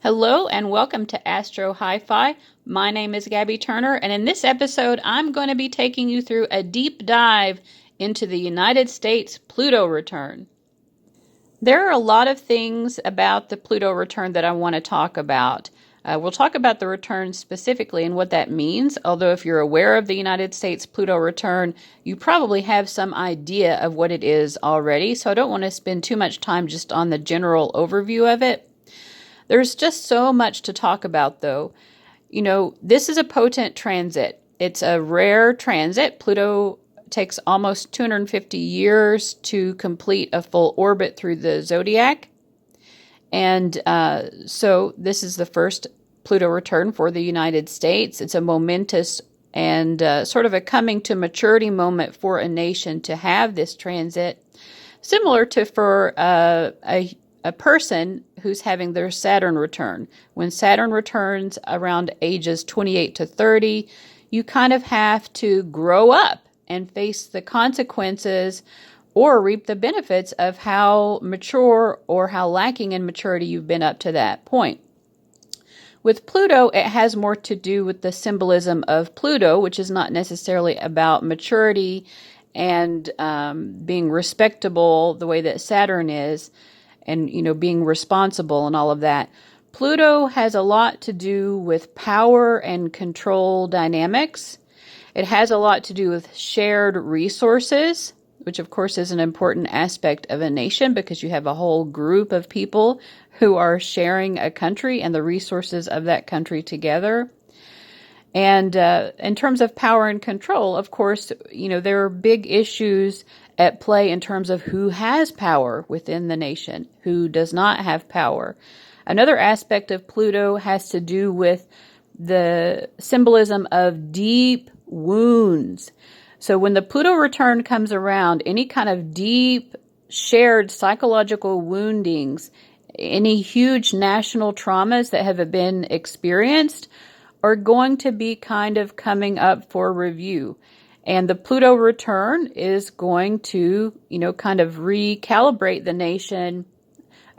Hello and welcome to Astro Hi-Fi. My name is Gabby Turner, and in this episode I'm going to be taking you through a deep dive into the United States Pluto return. There are a lot of things about the Pluto return that I want to talk about. We'll talk about the return specifically and what that means, although if you're aware of the United States Pluto return, you probably have some idea of what it is already, so I don't want to spend too much time just on the general overview of it. There's just so much to talk about, though. You know, this is a potent transit. It's a rare transit. Pluto takes almost 250 years to complete a full orbit through the zodiac. And so this is the first Pluto return for the United States. It's a momentous and sort of a coming to maturity moment for a nation to have this transit, similar to for a person who's having their Saturn return. When Saturn returns around ages 28 to 30, you kind of have to grow up and face the consequences or reap the benefits of how mature or how lacking in maturity you've been up to that point. With Pluto, it has more to do with the symbolism of Pluto, which is not necessarily about maturity and being respectable the way that Saturn is, and, you know, being responsible and all of that. Pluto has a lot to do with power and control dynamics. It has a lot to do with shared resources, which of course is an important aspect of a nation because you have a whole group of people who are sharing a country and the resources of that country together. And in terms of power and control, of course, you know, there are big issues at play in terms of who has power within the nation, who does not have power. Another aspect of Pluto has to do with the symbolism of deep wounds. So when the Pluto return comes around, any kind of deep shared psychological woundings, any huge national traumas that have been experienced are going to be kind of coming up for review. And the Pluto return is going to, you know, kind of recalibrate the nation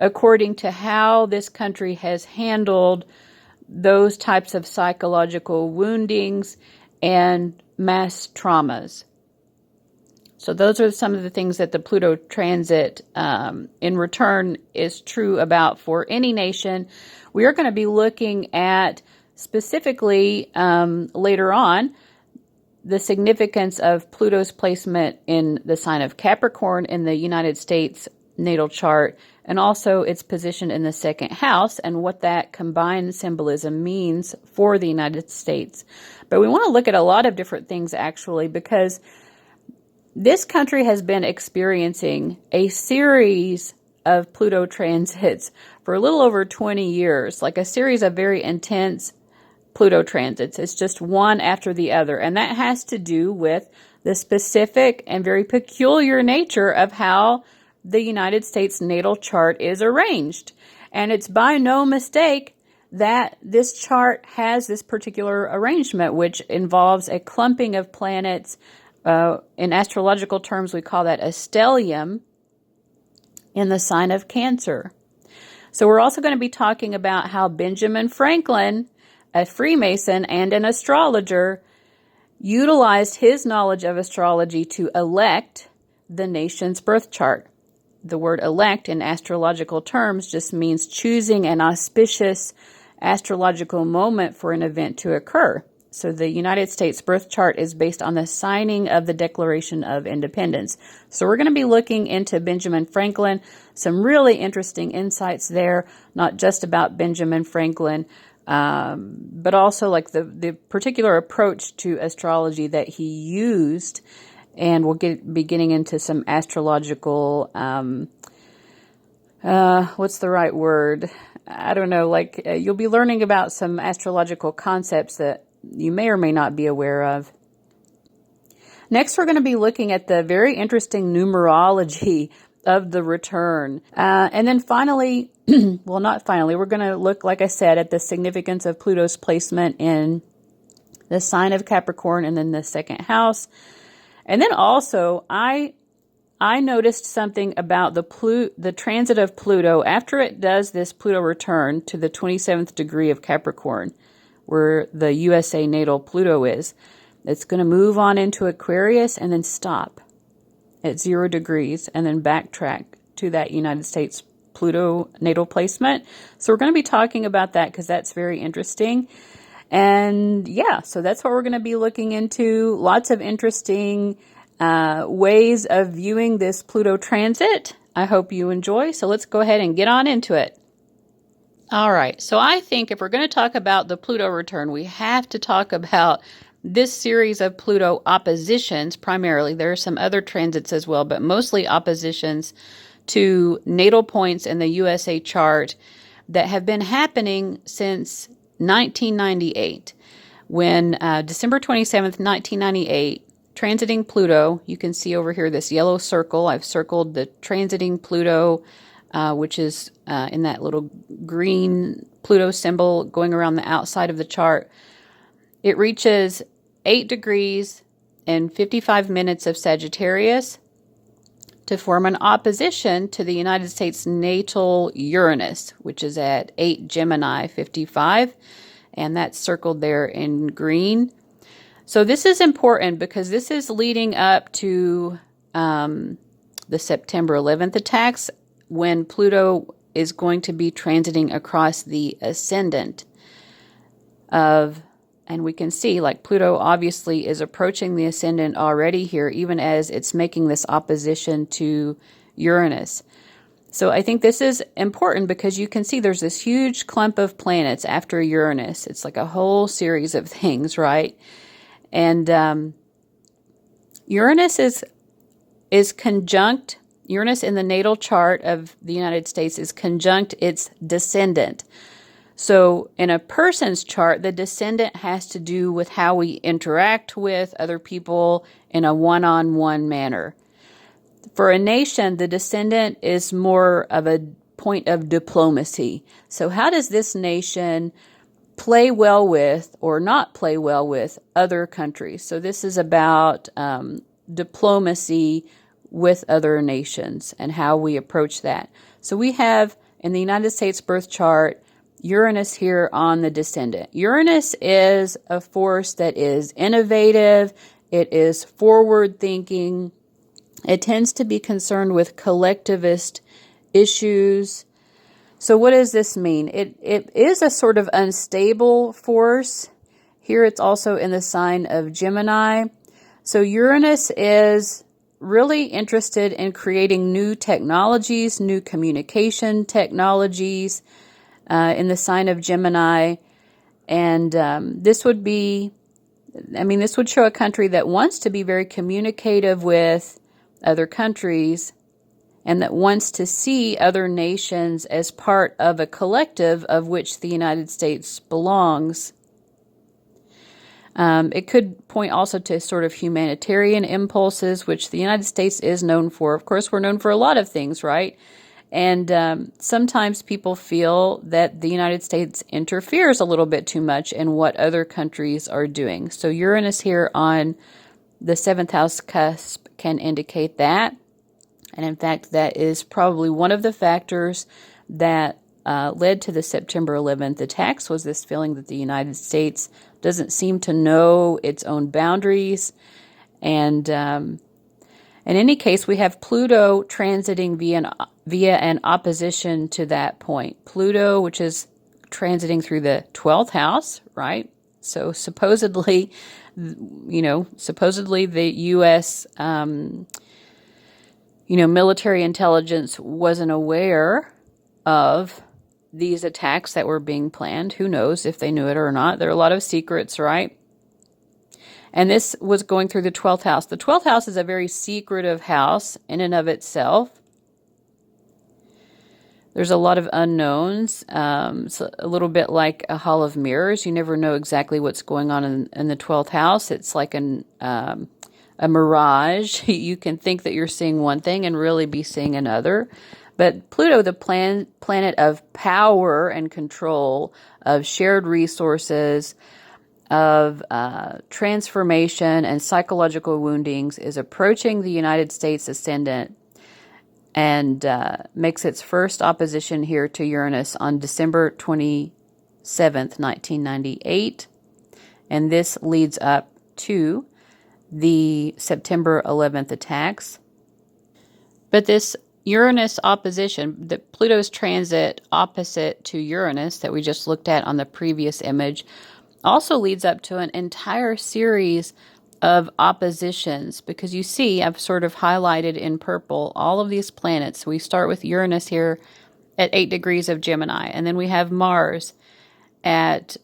according to how this country has handled those types of psychological woundings and mass traumas. So those are some of the things that the Pluto transit in return is true about for any nation. We are going to be looking at specifically later on the significance of Pluto's placement in the sign of Capricorn in the United States natal chart, and also its position in the second house and what that combined symbolism means for the United States. But we want to look at a lot of different things actually, because this country has been experiencing a series of Pluto transits for a little over 20 years, like a series of very intense Pluto transits. It's just one after the other. And that has to do with the specific and very peculiar nature of how the United States natal chart is arranged. And it's by no mistake that this chart has this particular arrangement, which involves a clumping of planets. In astrological terms, we call that a stellium in the sign of Cancer. So we're also going to be talking about how Benjamin Franklin, a Freemason and an astrologer, utilized his knowledge of astrology to elect the nation's birth chart. The word elect in astrological terms just means choosing an auspicious astrological moment for an event to occur. So the United States birth chart is based on the signing of the Declaration of Independence. So we're going to be looking into Benjamin Franklin, some really interesting insights there, not just about Benjamin Franklin, but also like the particular approach to astrology that he used. And we'll be getting into some astrological, what's the right word? I don't know, you'll be learning about some astrological concepts that you may or may not be aware of. Next, we're going to be looking at the very interesting numerology of the return. And then finally, well, not finally, we're going to look, like I said, at the significance of Pluto's placement in the sign of Capricorn and then the second house. And then also, I I noticed something about the transit of Pluto after it does this Pluto return to the 27th degree of Capricorn, where the USA natal Pluto is. It's going to move on into Aquarius and then stop at 0 degrees and then backtrack to that United States Pluto natal placement. So we're going to be talking about that because that's very interesting. And yeah, so that's what we're going to be looking into. Lots of interesting ways of viewing this Pluto transit. I hope you enjoy. So let's go ahead and get on into it. All right. So I think if we're going to talk about the Pluto return, we have to talk about this series of Pluto oppositions primarily. There are some other transits as well, but mostly oppositions to natal points in the USA chart that have been happening since 1998. When December 27th, 1998, transiting Pluto, you can see over here this yellow circle. I've circled the transiting Pluto, which is in that little green Pluto symbol going around the outside of the chart. It reaches 8 degrees and 55 minutes of Sagittarius to form an opposition to the United States natal Uranus, which is at 8 Gemini 55, and that's circled there in green. So this is important because this is leading up to the September 11th attacks when Pluto is going to be transiting across the ascendant of, and we can see like Pluto obviously is approaching the ascendant already here, even as it's making this opposition to Uranus. So I think this is important because you can see there's this huge clump of planets after Uranus. It's like a whole series of things, right? And Uranus is conjunct, Uranus in the natal chart of the United States is conjunct its descendant. So in a person's chart, the descendant has to do with how we interact with other people in a one-on-one manner. For a nation, the descendant is more of a point of diplomacy. So how does this nation play well with or not play well with other countries? So this is about diplomacy with other nations and how we approach that. So we have in the United States birth chart Uranus here on the descendant. Uranus is a force that is innovative. It is forward thinking. It tends to be concerned with collectivist issues. So what does this mean? It is a sort of unstable force. Here it's also in the sign of Gemini. So Uranus is really interested in creating new technologies, new communication technologies in the sign of Gemini. And this would show a country that wants to be very communicative with other countries and that wants to see other nations as part of a collective of which the United States belongs. It could point also to sort of humanitarian impulses, which the United States is known for. Of course, we're known for a lot of things, right? And sometimes people feel that the United States interferes a little bit too much in what other countries are doing. So Uranus here on the 7th house cusp can indicate that. And in fact, that is probably one of the factors that led to the September 11th attacks, was this feeling that the United States doesn't seem to know its own boundaries. And in any case, we have Pluto transiting via an opposition to that point. Pluto, which is transiting through the 12th house, right? So supposedly the U.S., military intelligence wasn't aware of these attacks that were being planned. Who knows if they knew it or not? There are a lot of secrets, right? And this was going through the 12th house. The 12th house is a very secretive house in and of itself. There's a lot of unknowns. It's a little bit like a hall of mirrors. You never know exactly what's going on in the 12th house. It's like a mirage. You can think that you're seeing one thing and really be seeing another. But Pluto, the planet of power and control, of shared resources, of transformation and psychological woundings is approaching the United States Ascendant and makes its first opposition here to Uranus on December 27th, 1998. And this leads up to the September 11th attacks. But this Uranus opposition, the Pluto's transit opposite to Uranus that we just looked at on the previous image, also leads up to an entire series of oppositions, because you see I've sort of highlighted in purple all of these planets. We start with Uranus here at 8 degrees of Gemini, and then we have Mars at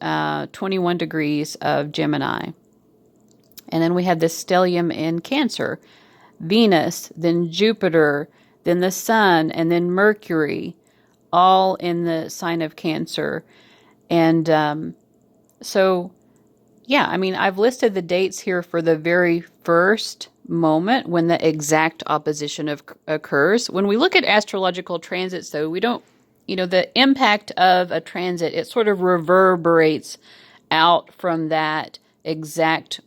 21 degrees of Gemini. And then we have this stellium in Cancer, Venus, then Jupiter, then the Sun, and then Mercury, all in the sign of Cancer. And so, yeah, I mean, I've listed the dates here for the very first moment when the exact opposition occurs. When we look at astrological transits, though, we don't, the impact of a transit, it sort of reverberates out from that exact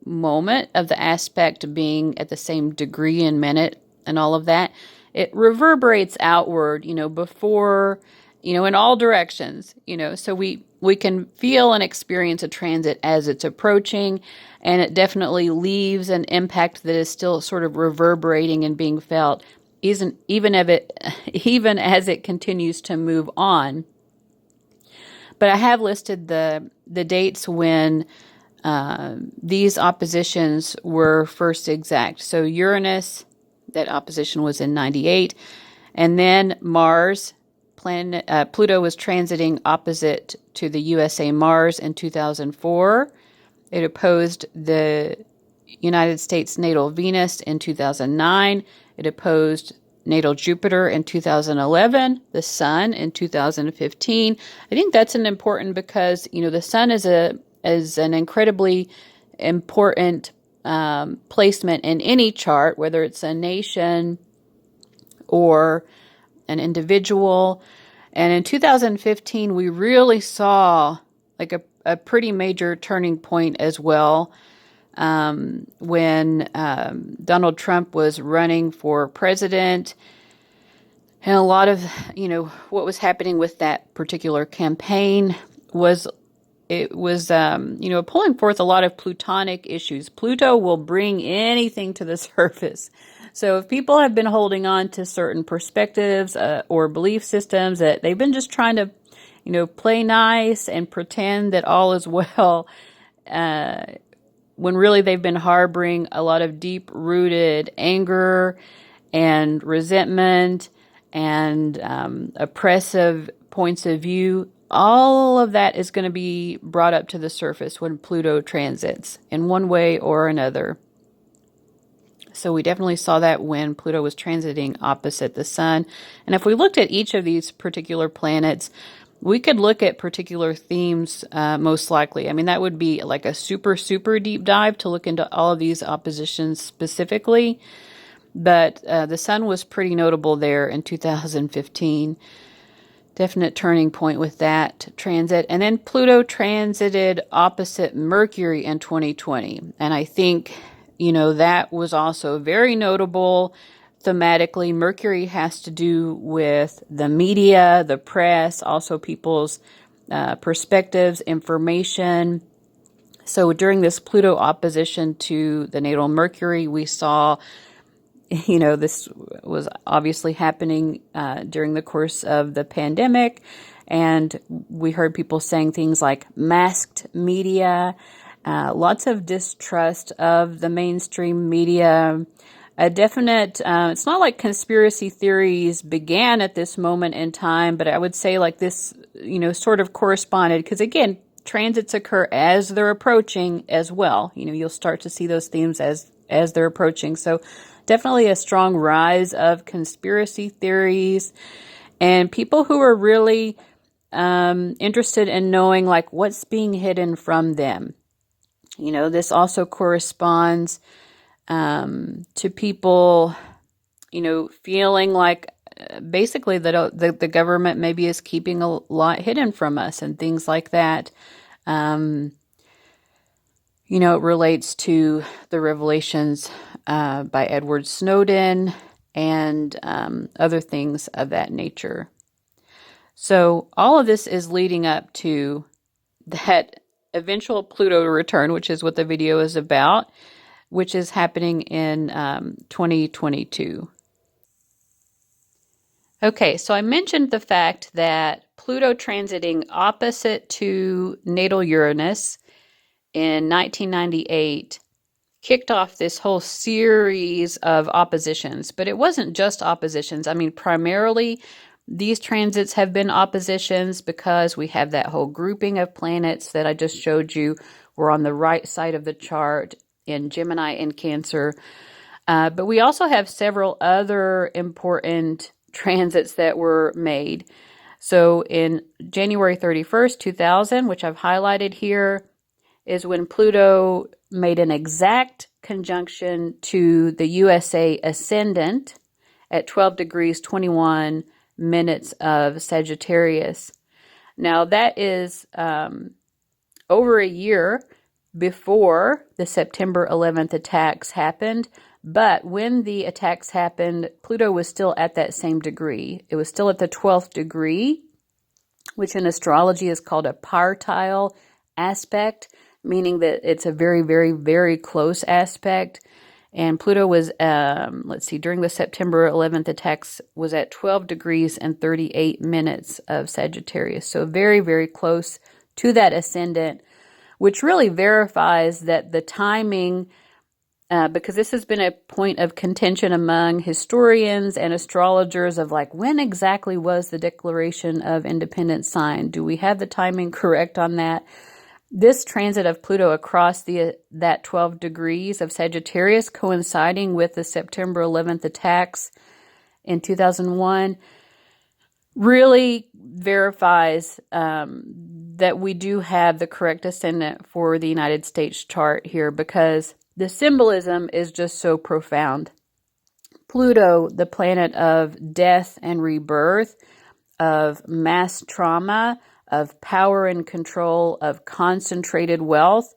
moment of the aspect being at the same degree and minute and all of that. It reverberates outward, before, in all directions, so we can feel and experience a transit as it's approaching, and it definitely leaves an impact that is still sort of reverberating and being felt, even as it continues to move on. But I have listed the dates when these oppositions were first exact. So Uranus, that opposition was in 98, and then Mars, Pluto was transiting opposite to the USA Mars in 2004. It opposed the United States natal Venus in 2009. It opposed natal Jupiter in 2011, the Sun in 2015. I think that's an important because, the Sun is an incredibly important placement in any chart, whether it's a nation or an individual. And in 2015, we really saw like a pretty major turning point as well, when Donald Trump was running for president. And a lot of, what was happening with that particular campaign was pulling forth a lot of plutonic issues. Pluto will bring anything to the surface. So if people have been holding on to certain perspectives or belief systems that they've been just trying to, play nice and pretend that all is well, when really they've been harboring a lot of deep-rooted anger and resentment and oppressive points of view, all of that is going to be brought up to the surface when Pluto transits in one way or another. So we definitely saw that when Pluto was transiting opposite the Sun. And if we looked at each of these particular planets, we could look at particular themes most likely. I mean, that would be like a super, super deep dive to look into all of these oppositions specifically. But the Sun was pretty notable there in 2015. Definite turning point with that transit. And then Pluto transited opposite Mercury in 2020. And I think, that was also very notable thematically. Mercury has to do with the media, the press, also people's perspectives, information. So during this Pluto opposition to the natal Mercury, we saw, this was obviously happening during the course of the pandemic. And we heard people saying things like masked media, lots of distrust of the mainstream media, a definite, it's not like conspiracy theories began at this moment in time, but I would say like this, sort of corresponded, because again, transits occur as they're approaching as well. You'll start to see those themes as they're approaching. So definitely a strong rise of conspiracy theories and people who are really interested in knowing like what's being hidden from them. This also corresponds to people, feeling like basically that the government maybe is keeping a lot hidden from us and things like that. You know, it relates to the revelations by Edward Snowden and other things of that nature. So all of this is leading up to that eventual Pluto return, which is what the video is about, which is happening in 2022. Okay, so I mentioned the fact that Pluto transiting opposite to natal Uranus in 1998 kicked off this whole series of oppositions, but it wasn't just oppositions. I mean, primarily these transits have been oppositions because we have that whole grouping of planets that I just showed you. We're on the right side of the chart in Gemini and Cancer. But we also have several other important transits that were made. So in January 31st, 2000, which I've highlighted here, is when Pluto made an exact conjunction to the USA Ascendant at 12 degrees 21 minutes of Sagittarius. Now that is over a year before the September 11th attacks happened, but when the attacks happened, Pluto was still at that same degree. It was still at the 12th degree, which in astrology is called a partile aspect, meaning that it's a very, very, very close aspect. And Pluto was, during the September 11th attacks, was at 12 degrees and 38 minutes of Sagittarius. So very, very close to that ascendant, which really verifies that the timing, because this has been a point of contention among historians and astrologers of like, when exactly was the Declaration of Independence signed? Do we have the timing correct on that? This transit of Pluto across that 12 degrees of Sagittarius coinciding with the September 11th attacks in 2001 really verifies that we do have the correct ascendant for the United States chart here, because the symbolism is just so profound. Pluto, the planet of death and rebirth, of mass trauma, of power and control, of concentrated wealth,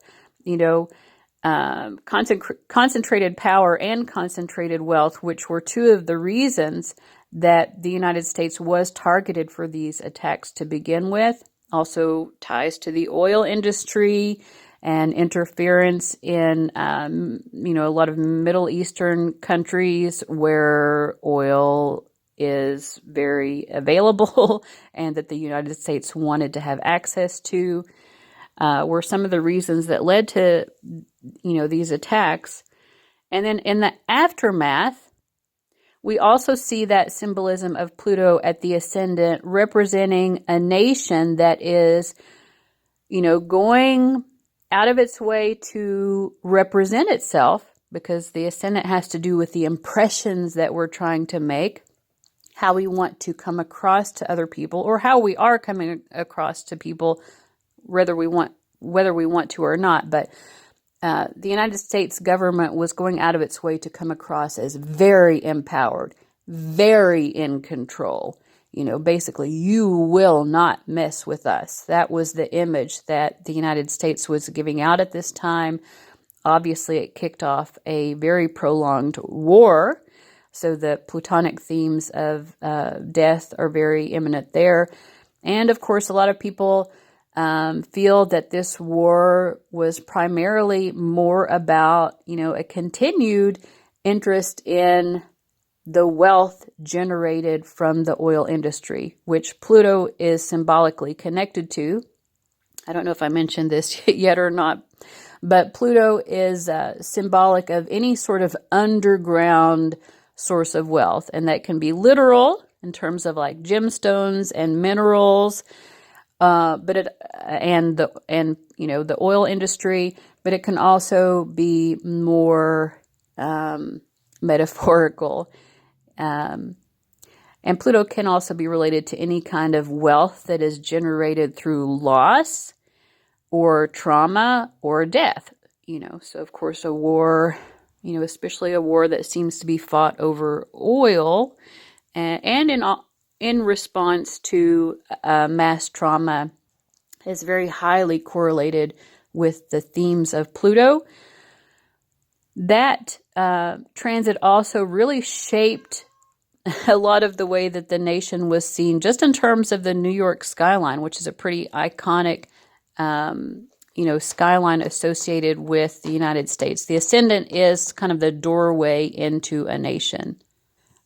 concentrated power and concentrated wealth, which were two of the reasons that the United States was targeted for these attacks to begin with. Also ties to the oil industry and interference in, a lot of Middle Eastern countries where oil is very available and that the United States wanted to have access to, were some of the reasons that led to, these attacks. And then in the aftermath, we also see that symbolism of Pluto at the ascendant representing a nation that is, going out of its way to represent itself, because the ascendant has to do with the impressions that we're trying to make, how we want to come across to other people, or how we are coming across to people, whether we want to or not. But the United States government was going out of its way to come across as very empowered, very in control. Basically, you will not mess with us. That was the image that the United States was giving out at this time. Obviously, it kicked off a very prolonged war. So the Plutonic themes of death are very imminent there. And of course, a lot of people feel that this war was primarily more about, a continued interest in the wealth generated from the oil industry, which Pluto is symbolically connected to. I don't know if I mentioned this yet or not, but Pluto is symbolic of any sort of underground source of wealth, and that can be literal in terms of like gemstones and minerals, the oil industry, but it can also be more metaphorical. And Pluto can also be related to any kind of wealth that is generated through loss or trauma or death. So of course a war, especially a war that seems to be fought over oil, and in response to mass trauma, is very highly correlated with the themes of Pluto. That transit also really shaped a lot of the way that the nation was seen, just in terms of the New York skyline, which is a pretty iconic, skyline associated with the United States. The Ascendant is kind of the doorway into a nation.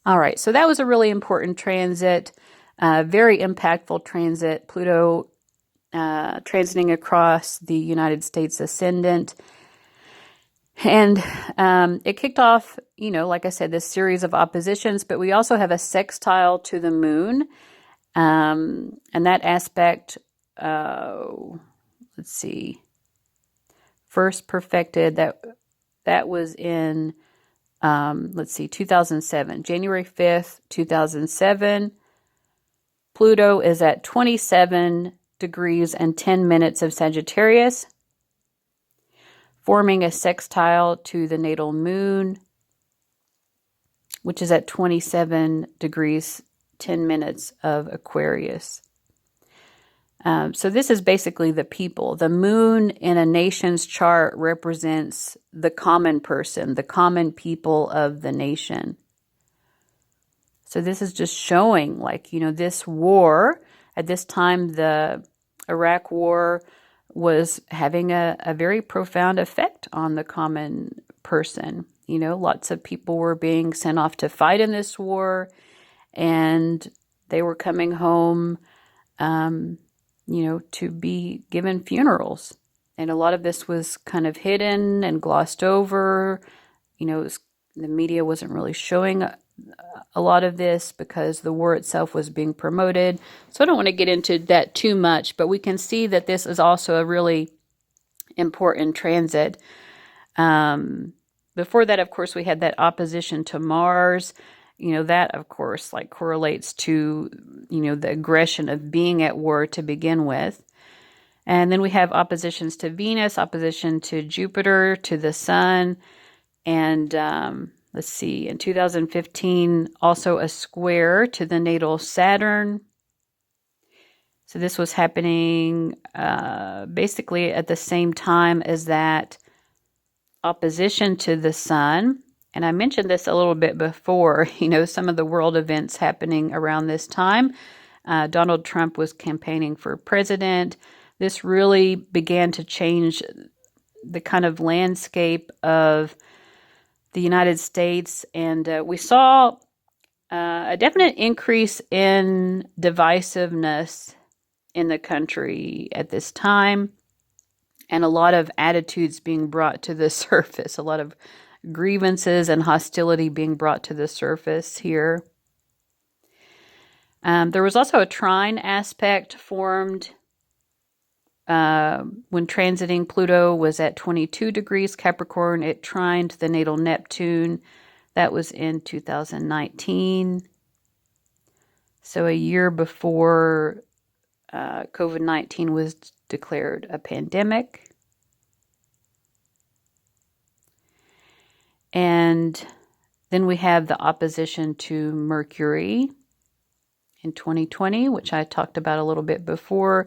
All right, so that was a really important transit, very impactful transit. Pluto transiting across the United States Ascendant. And it kicked off, like I said, this series of oppositions, but we also have a sextile to the moon. And that aspect, let's see, first perfected, that was in, 2007, January 5th, 2007. Pluto is at 27 degrees and 10 minutes of Sagittarius, forming a sextile to the natal moon, which is at 27 degrees, 10 minutes of Aquarius. So this is basically the people. The moon in a nation's chart represents the common person, the common people of the nation. So this is just showing, this war, at this time, the Iraq War was having a very profound effect on the common person. Lots of people were being sent off to fight in this war, and they were coming home, to be given funerals. And a lot of this was kind of hidden and glossed over. The media wasn't really showing a lot of this because the war itself was being promoted. So I don't want to get into that too much, but we can see that this is also a really important transit. Before that, of course, we had that opposition to Mars. That, of course, correlates to, the aggression of being at war to begin with. And then we have oppositions to Venus, opposition to Jupiter, to the Sun, and let's see, in 2015, also a square to the natal Saturn. So this was happening basically at the same time as that opposition to the Sun. And I mentioned this a little bit before, some of the world events happening around this time. Donald Trump was campaigning for president. This really began to change the kind of landscape of the United States, and we saw a definite increase in divisiveness in the country at this time, and a lot of attitudes being brought to the surface, a lot of grievances and hostility being brought to the surface here. There was also a trine aspect formed when transiting. Pluto was at 22 degrees Capricorn. It trined the natal Neptune. That was in 2019. So a year before COVID-19 was declared a pandemic. And then we have the opposition to Mercury in 2020, which I talked about a little bit before.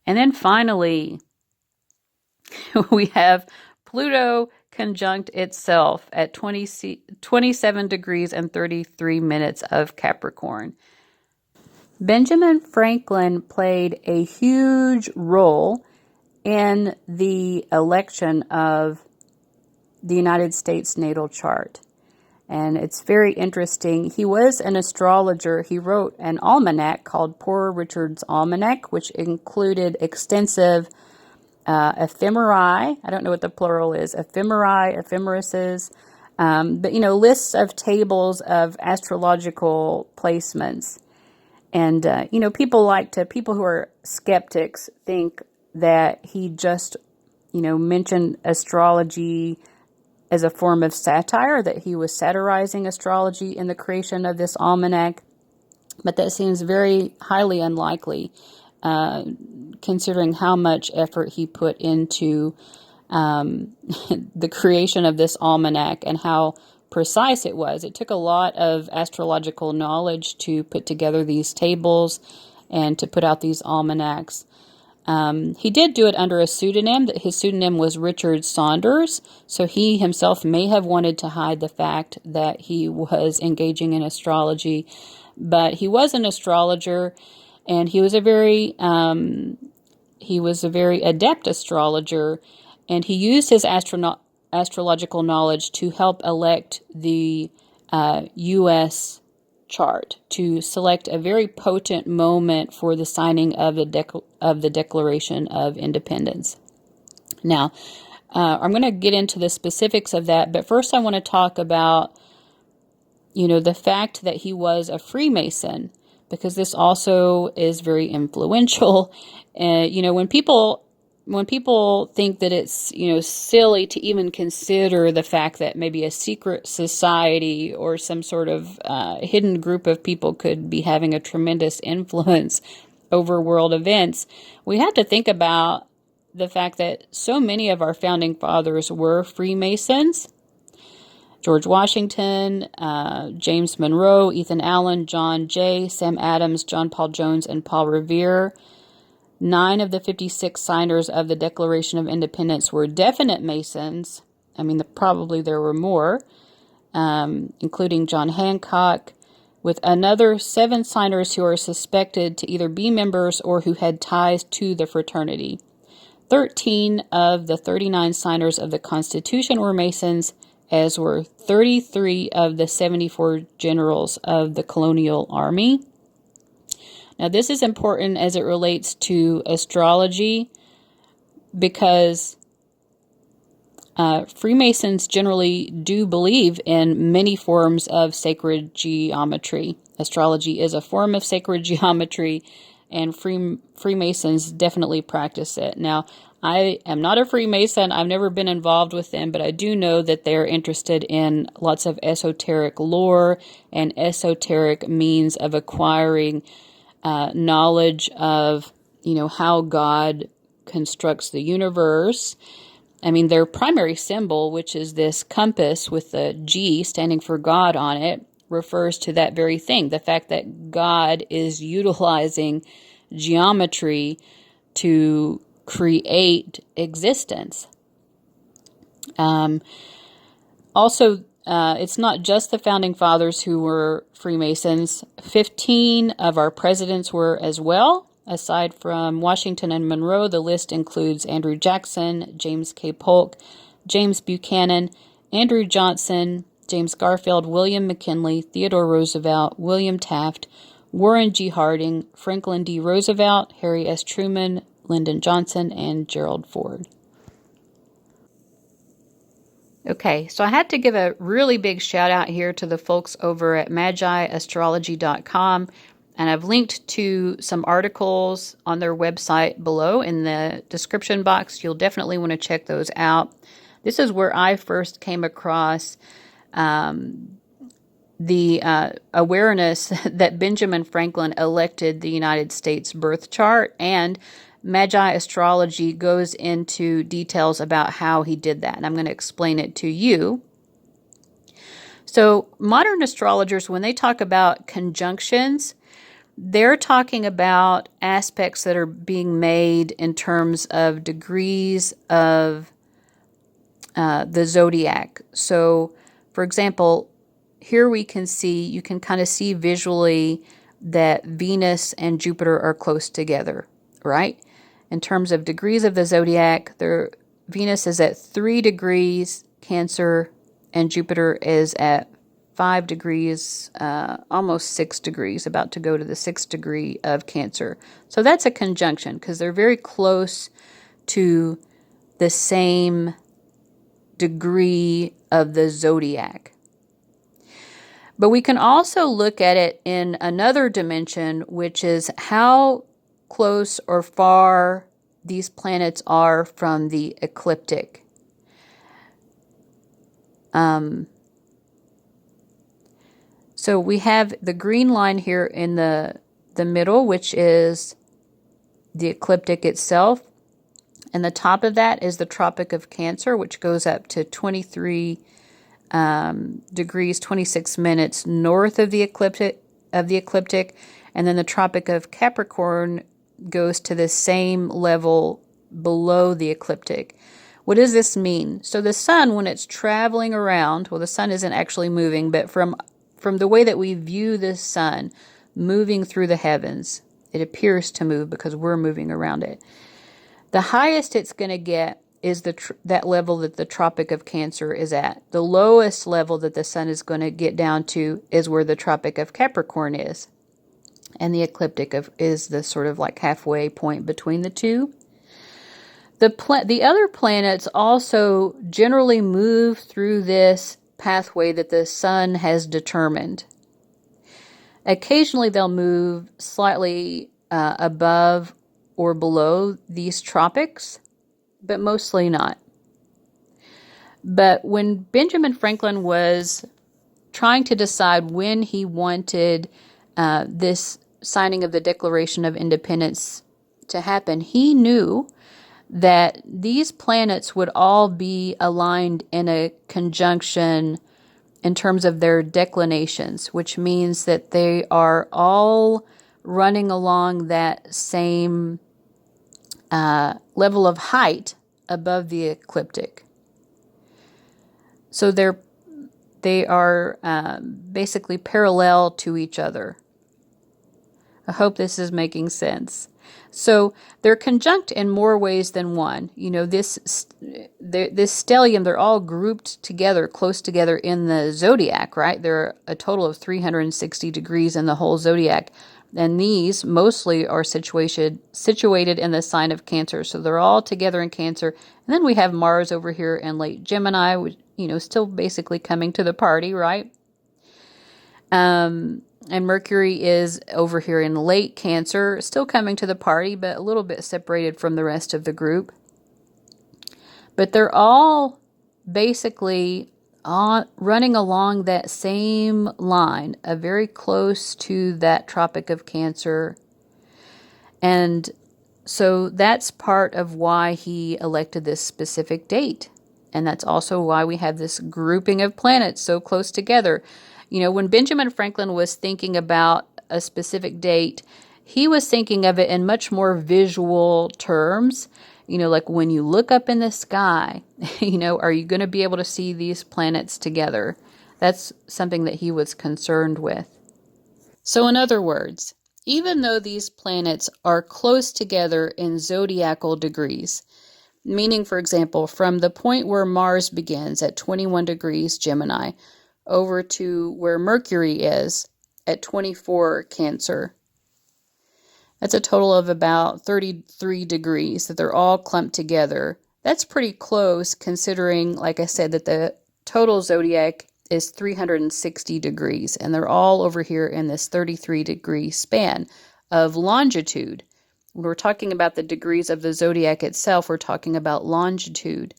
And then finally, we have Pluto conjunct itself at 27 degrees and 33 minutes of Capricorn. Benjamin Franklin played a huge role in the election of the United States natal chart. And it's very interesting. He was an astrologer. He wrote an almanac called Poor Richard's Almanac, which included extensive ephemerae. I don't know what the plural is. Ephemerae, ephemerises. But lists of tables of astrological placements. And, people who are skeptics think that he just, mentioned astrology as a form of satire, that he was satirizing astrology in the creation of this almanac. But that seems very highly unlikely, considering how much effort he put into the creation of this almanac and how precise it was. It took a lot of astrological knowledge to put together these tables and to put out these almanacs. He did do it under a pseudonym. His pseudonym was Richard Saunders, so he himself may have wanted to hide the fact that he was engaging in astrology, but he was an astrologer, and he was a very adept astrologer, and he used his astrological knowledge to help elect the U.S. chart, to select a very potent moment for the signing of the Declaration of Independence. Now, I'm going to get into the specifics of that, but first I want to talk about, the fact that he was a Freemason, because this also is very influential. When people think that it's, silly to even consider the fact that maybe a secret society or some sort of hidden group of people could be having a tremendous influence over world events, we have to think about the fact that so many of our founding fathers were Freemasons. George Washington, James Monroe, Ethan Allen, John Jay, Sam Adams, John Paul Jones, and Paul Revere. 9 of the 56 signers of the Declaration of Independence were definite Masons. I mean, probably there were more, including John Hancock, with another 7 signers who are suspected to either be members or who had ties to the fraternity. 13 of the 39 signers of the Constitution were Masons, as were 33 of the 74 generals of the colonial army. Now, this is important as it relates to astrology, because Freemasons generally do believe in many forms of sacred geometry. Astrology is a form of sacred geometry, and Freemasons definitely practice it. Now, I am not a Freemason. I've never been involved with them, but I do know that they're interested in lots of esoteric lore and esoteric means of acquiring knowledge of, how God constructs the universe. I mean, their primary symbol, which is this compass with the G standing for God on it, refers to that very thing, the fact that God is utilizing geometry to create existence. Also, it's not just the founding fathers who were Freemasons. 15 of our presidents were as well. Aside from Washington and Monroe, the list includes Andrew Jackson, James K. Polk, James Buchanan, Andrew Johnson, James Garfield, William McKinley, Theodore Roosevelt, William Taft, Warren G. Harding, Franklin D. Roosevelt, Harry S. Truman, Lyndon Johnson, and Gerald Ford. Okay, so I had to give a really big shout out here to the folks over at magiastrology.com, and I've linked to some articles on their website below in the description box. You'll definitely want to check those out. This is where I first came across the awareness that Benjamin Franklin elected the United States birth chart, and Magi Astrology goes into details about how he did that, and I'm going to explain it to you. So modern astrologers, when they talk about conjunctions, they're talking about aspects that are being made in terms of degrees of the zodiac. So, for example, here you can kind of see visually that Venus and Jupiter are close together, right? In terms of degrees of the zodiac, Venus is at 3 degrees Cancer, and Jupiter is at 5 degrees, almost 6 degrees, about to go to the 6th degree of Cancer. So that's a conjunction because they're very close to the same degree of the zodiac. But we can also look at it in another dimension, which is how close or far these planets are from the ecliptic. So we have the green line here in the middle, which is the ecliptic itself. And the top of that is the Tropic of Cancer, which goes up to 23 degrees, 26 minutes north of the ecliptic. And then the Tropic of Capricorn goes to the same level below the ecliptic. What does this mean? So the sun, when it's traveling around, well, the sun isn't actually moving, but from the way that we view the sun moving through the heavens, it appears to move because we're moving around it. The highest it's going to get is that level that the Tropic of Cancer is at. The lowest level that the sun is going to get down to is where the Tropic of Capricorn is. And the ecliptic is the sort of like halfway point between the two. The other planets also generally move through this pathway that the sun has determined. Occasionally they'll move slightly above or below these tropics, but mostly not. But when Benjamin Franklin was trying to decide when he wanted this signing of the Declaration of Independence to happen, he knew that these planets would all be aligned in a conjunction in terms of their declinations, which means that they are all running along that same level of height above the ecliptic. So they are basically parallel to each other. I hope this is making sense. So they're conjunct in more ways than one. You know, this stellium, they're all grouped together, close together in the zodiac, right? There are a total of 360 degrees in the whole zodiac. And these mostly are situated in the sign of Cancer. So they're all together in Cancer. And then we have Mars over here in late Gemini, which, still basically coming to the party, right? And Mercury is over here in late Cancer, still coming to the party, but a little bit separated from the rest of the group. But they're all basically running along that same line, very close to that Tropic of Cancer. And so that's part of why he elected this specific date. And that's also why we have this grouping of planets so close together. When Benjamin Franklin was thinking about a specific date, he was thinking of it in much more visual terms. Like when you look up in the sky, are you going to be able to see these planets together? That's something that he was concerned with. So in other words, even though these planets are close together in zodiacal degrees, meaning, for example, from the point where Mars begins at 21 degrees Gemini, over to where Mercury is at 24 Cancer. That's a total of about 33 degrees that they're all clumped together. That's pretty close considering, like I said, that the total zodiac is 360 degrees, and they're all over here in this 33-degree span of longitude. When we're talking about the degrees of the zodiac itself, we're talking about longitude.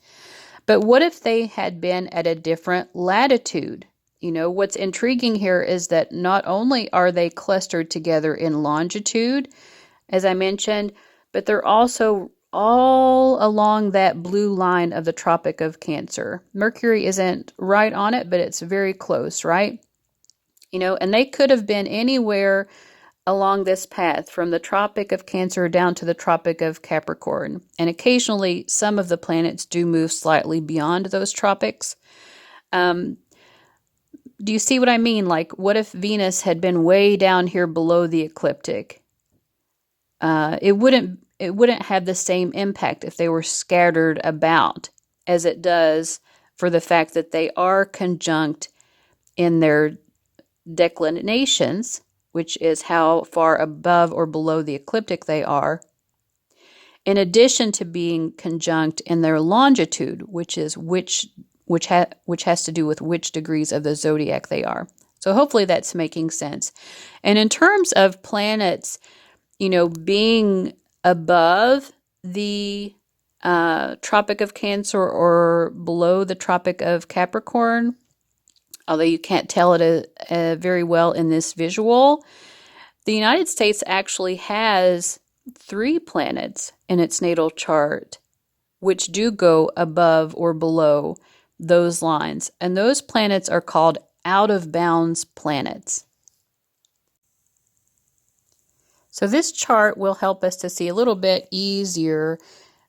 But what if they had been at a different latitude? What's intriguing here is that not only are they clustered together in longitude, as I mentioned, but they're also all along that blue line of the Tropic of Cancer. Mercury isn't right on it, but it's very close, right? And they could have been anywhere along this path from the Tropic of Cancer down to the Tropic of Capricorn. And occasionally, some of the planets do move slightly beyond those tropics. Do you see what I mean? Like, what if Venus had been way down here below the ecliptic? It wouldn't have the same impact if they were scattered about as it does for the fact that they are conjunct in their declinations, which is how far above or below the ecliptic they are, in addition to being conjunct in their longitude, which has to do with which degrees of the zodiac they are. So hopefully that's making sense. And in terms of planets, being above the Tropic of Cancer or below the Tropic of Capricorn, although you can't tell it very well in this visual, the United States actually has 3 planets in its natal chart which do go above or below those lines. And those planets are called out-of-bounds planets. So this chart will help us to see a little bit easier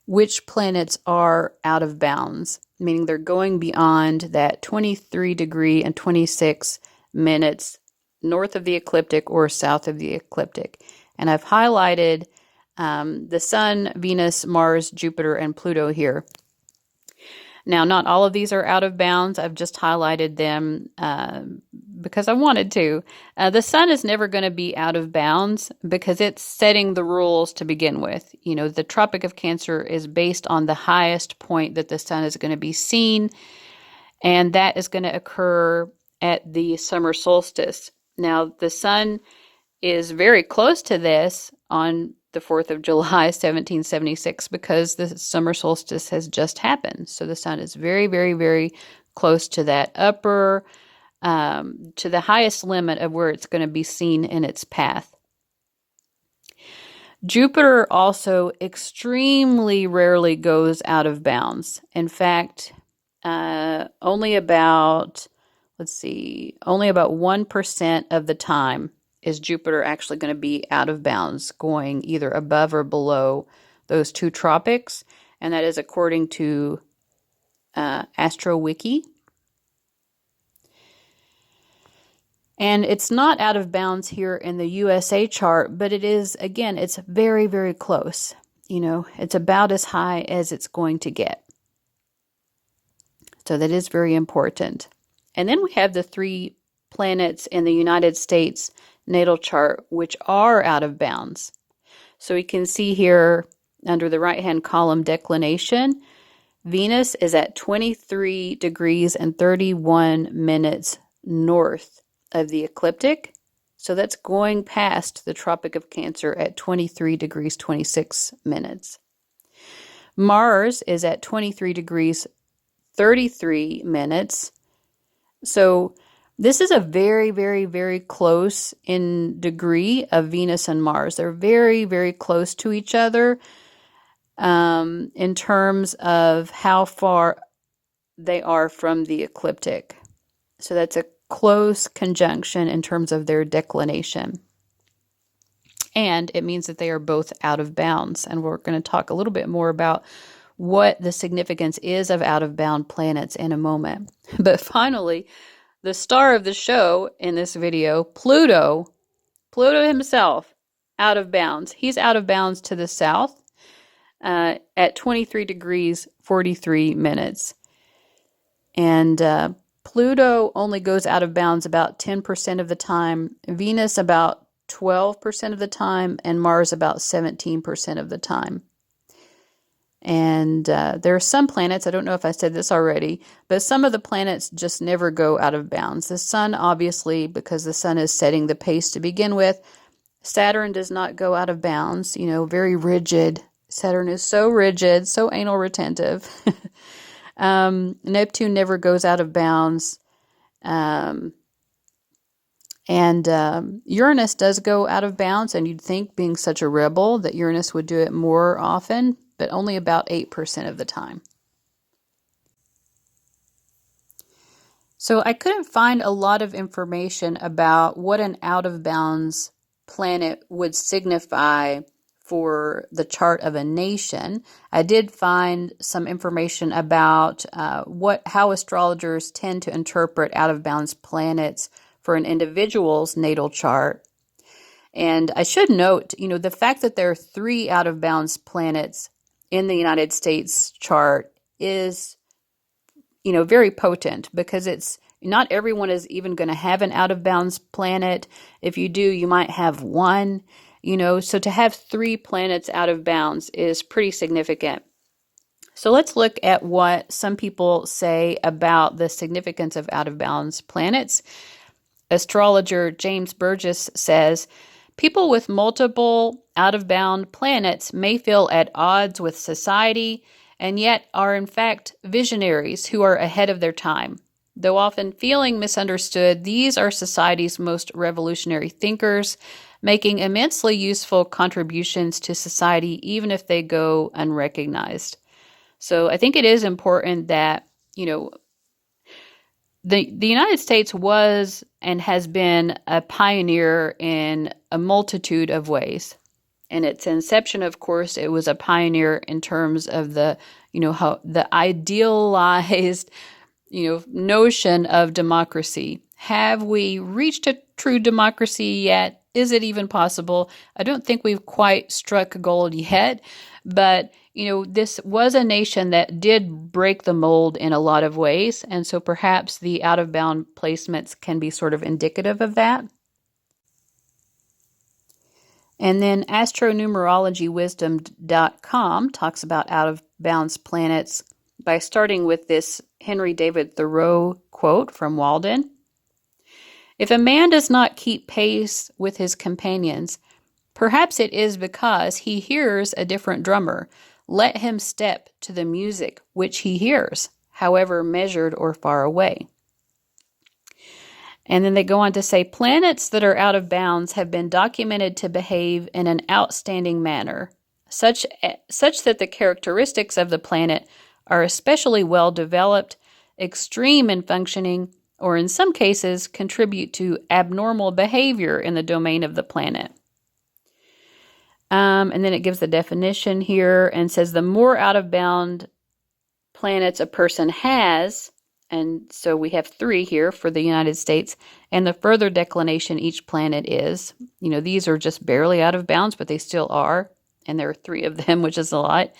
which planets are out of bounds, meaning they're going beyond that 23 degree and 26 minutes north of the ecliptic or south of the ecliptic. And I've highlighted the Sun, Venus, Mars, Jupiter, and Pluto here. Now, not all of these are out of bounds. I've just highlighted them because I wanted to. The Sun is never going to be out of bounds because it's setting the rules to begin with. You know, the Tropic of Cancer is based on the highest point that the Sun is going to be seen, and that is going to occur at the summer solstice. Now, the Sun is very close to this on the 4th of July, 1776, because the summer solstice has just happened. So the Sun is very, very, very close to that upper, to the highest limit of where it's going to be seen in its path. Jupiter also extremely rarely goes out of bounds. In fact, only about 1% of the time is Jupiter actually going to be out of bounds, going either above or below those two tropics, and that is according to ASTRO Wiki. And it's not out of bounds here in the USA chart, but it is, again, it's very, very close. You know, it's about as high as it's going to get. So that is very important. And then we have the 3 planets in the United States natal chart, which are out of bounds. So we can see here under the right-hand column declination, Venus is at 23 degrees and 31 minutes north of the ecliptic. So that's going past the Tropic of Cancer at 23 degrees 26 minutes. Mars is at 23 degrees 33 minutes. So this is a very, very, very close in degree of Venus and Mars. They're very, very close to each other in terms of how far they are from the ecliptic. So that's a close conjunction in terms of their declination. And it means that they are both out of bounds. And we're going to talk a little bit more about what the significance is of out-of-bound planets in a moment. But finally, the star of the show in this video, Pluto himself, out of bounds. He's out of bounds to the south at 23 degrees 43 minutes. And Pluto only goes out of bounds about 10% of the time, Venus about 12% of the time, and Mars about 17% of the time. And there are some planets, I don't know if I said this already, but some of the planets just never go out of bounds. The Sun, obviously, because the Sun is setting the pace to begin with. Saturn does not go out of bounds, you know, very rigid. Saturn is so rigid, so anal retentive. Neptune never goes out of bounds. And Uranus does go out of bounds, and you'd think, being such a rebel, that Uranus would do it more often, but only about 8% of the time. So I couldn't find a lot of information about what an out-of-bounds planet would signify for the chart of a nation. I did find some information about how astrologers tend to interpret out-of-bounds planets for an individual's natal chart. And I should note, you know, the fact that there are 3 out-of-bounds planets in the United States chart is, you know, very potent, because it's not everyone is even going to have an out-of-bounds planet. If you do, you might have 1, you know, so to have 3 planets out of bounds is pretty significant. So let's look at what some people say about the significance of out-of-bounds planets. Astrologer James Burgess says, people with multiple out-of-bound planets may feel at odds with society and yet are in fact visionaries who are ahead of their time. Though often feeling misunderstood, these are society's most revolutionary thinkers, making immensely useful contributions to society even if they go unrecognized. So I think it is important that, you know, the United States was and has been a pioneer in a multitude of ways. In its inception, of course, it was a pioneer in terms of the, how the idealized, notion of democracy. Have we reached a true democracy yet? Is it even possible? I don't think we've quite struck gold yet, but this was a nation that did break the mold in a lot of ways, and so perhaps the out-of-bound placements can be sort of indicative of that. And then astronumerologywisdom.com talks about out-of-bounds planets by starting with this Henry David Thoreau quote from Walden. If a man does not keep pace with his companions, perhaps it is because he hears a different drummer. Let him step to the music which he hears, however measured or far away. And then they go on to say, planets that are out of bounds have been documented to behave in an outstanding manner, such that the characteristics of the planet are especially well developed, extreme in functioning, or in some cases contribute to abnormal behavior in the domain of the planet. And then it gives the definition here and says the more out-of-bound planets a person has, and so we have 3 here for the United States, and the further declination each planet is. These are just barely out of bounds, but they still are, and there are 3 of them, which is a lot.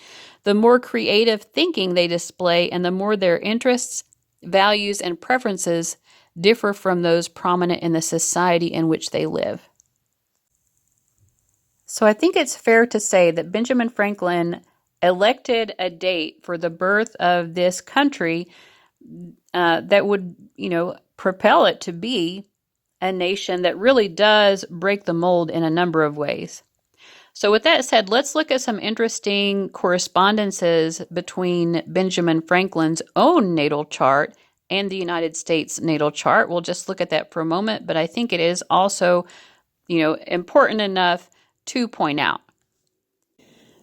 The more creative thinking they display, and the more their interests, values, and preferences differ from those prominent in the society in which they live. So I think it's fair to say that Benjamin Franklin elected a date for the birth of this country that would, propel it to be a nation that really does break the mold in a number of ways. So with that said, let's look at some interesting correspondences between Benjamin Franklin's own natal chart and the United States natal chart. We'll just look at that for a moment, but I think it is also, important enough to point out.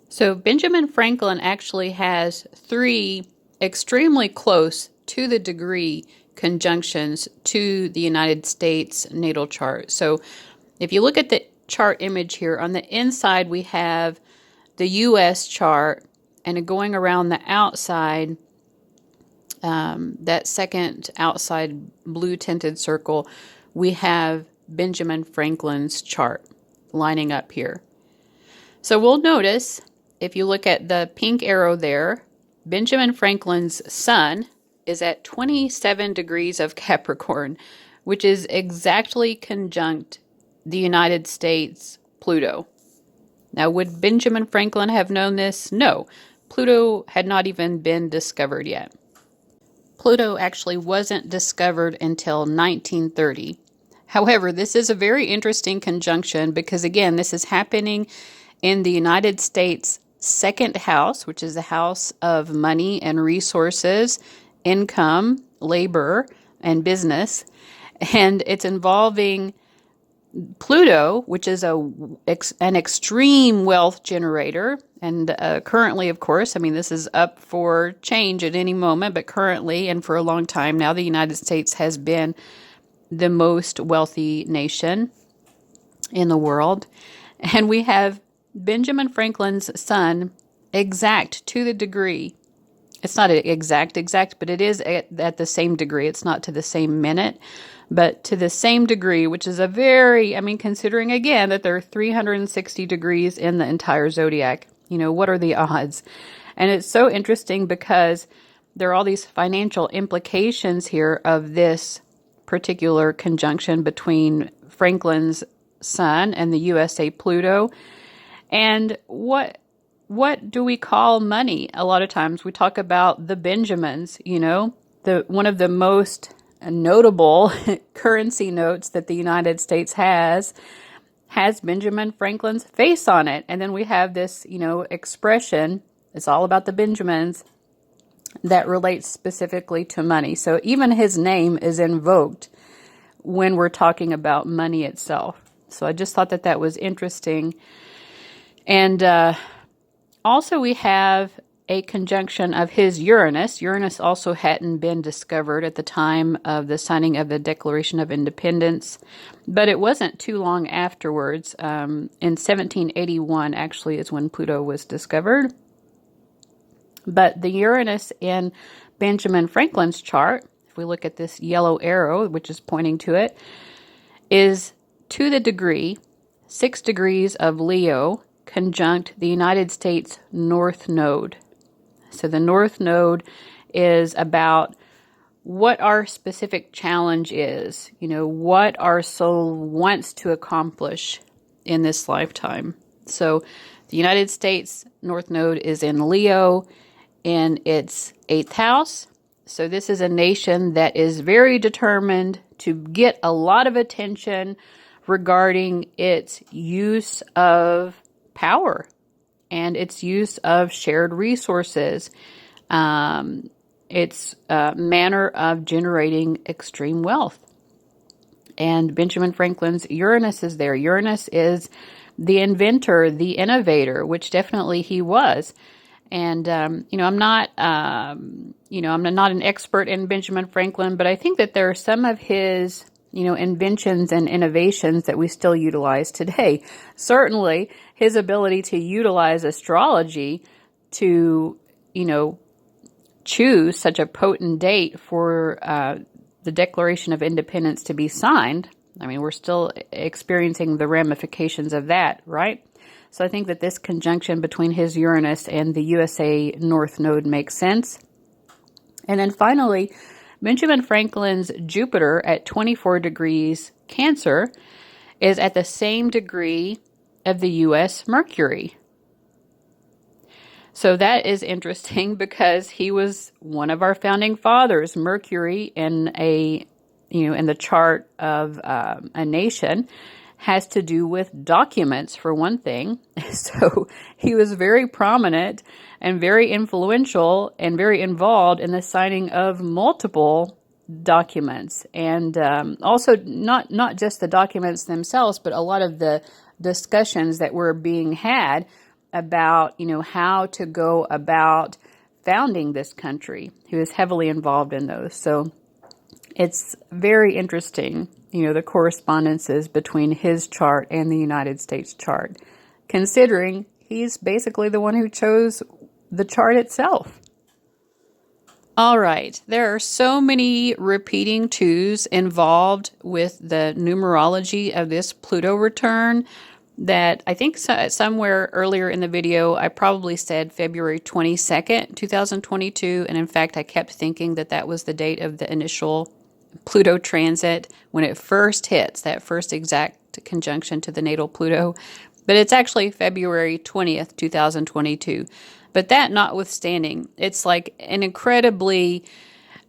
So Benjamin Franklin actually has 3 extremely close to the degree conjunctions to the United States natal chart. So if you look at the chart image here, on the inside we have the U.S. chart, and going around the outside, that second outside blue tinted circle, we have Benjamin Franklin's chart lining up here. So we'll notice, if you look at the pink arrow there, Benjamin Franklin's sun is at 27 degrees of Capricorn, which is exactly conjunct the United States Pluto. Now, would Benjamin Franklin have known this? No. Pluto had not even been discovered yet. Pluto actually wasn't discovered until 1930. However, this is a very interesting conjunction because, again, this is happening in the United States' second house, which is the house of money and resources, income, labor, and business. And it's involving Pluto, which is an extreme wealth generator. And currently, of course, this is up for change at any moment, but currently, and for a long time now, the United States has been the most wealthy nation in the world. And we have Benjamin Franklin's sun exact to the degree. It's not exact, but it is at the same degree. It's not to the same minute, but to the same degree, which is a very, considering again that there are 360 degrees in the entire zodiac, what are the odds? And it's so interesting because there are all these financial implications here of this particular conjunction between Franklin's sun and the USA Pluto. And what do we call money? A lot of times we talk about the Benjamins, one of the most notable currency notes that the United States has Benjamin Franklin's face on it. And then we have this, expression, it's all about the Benjamins, that relates specifically to money. So even his name is invoked when we're talking about money itself. So I just thought that was interesting. And also we have a conjunction of his Uranus. Uranus also hadn't been discovered at the time of the signing of the Declaration of Independence, but it wasn't too long afterwards. In 1781, actually, is when Pluto was discovered. But the Uranus in Benjamin Franklin's chart, if we look at this yellow arrow, which is pointing to it, is to the degree 6 degrees of Leo conjunct the United States North Node. So the North Node is about what our specific challenge is, what our soul wants to accomplish in this lifetime. So the United States North Node is in Leo in its 8th house. So this is a nation that is very determined to get a lot of attention regarding its use of power and its use of shared resources, its manner of generating extreme wealth. And Benjamin Franklin's Uranus is there. Uranus is the inventor, the innovator, which definitely he was. And, I'm not an expert in Benjamin Franklin, but I think that there are some of his inventions and innovations that we still utilize today. Certainly, his ability to utilize astrology to, choose such a potent date for the Declaration of Independence to be signed. I mean, we're still experiencing the ramifications of that, right? So I think that this conjunction between his Uranus and the USA North Node makes sense. And then finally, Benjamin Franklin's Jupiter at 24 degrees Cancer is at the same degree of the U.S. Mercury. So that is interesting because he was one of our founding fathers. Mercury in the chart of a nation has to do with documents, for one thing. So he was very prominent and very influential and very involved in the signing of multiple documents. And also not just the documents themselves, but a lot of the discussions that were being had about, how to go about founding this country. He was heavily involved in those. So it's very interesting, the correspondences between his chart and the United States chart, considering he's basically the one who chose the chart itself. All right, there are so many repeating twos involved with the numerology of this Pluto return that I think somewhere earlier in the video, I probably said February 22nd, 2022. And in fact, I kept thinking that was the date of the initial Pluto transit when it first hits, that first exact conjunction to the natal Pluto. But it's actually February 20th, 2022. But that notwithstanding, it's like an incredibly,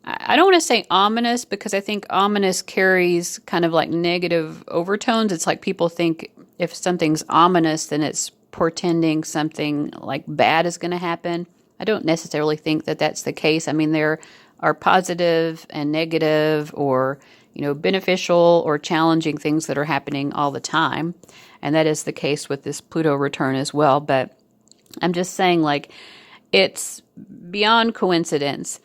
I don't want to say ominous, because I think ominous carries kind of like negative overtones. It's like people think if something's ominous, then it's portending something like bad is going to happen. I don't necessarily think that that's the case. I mean, there are positive and negative or, beneficial or challenging things that are happening all the time. And that is the case with this Pluto return as well. But I'm just saying, like, it's beyond coincidence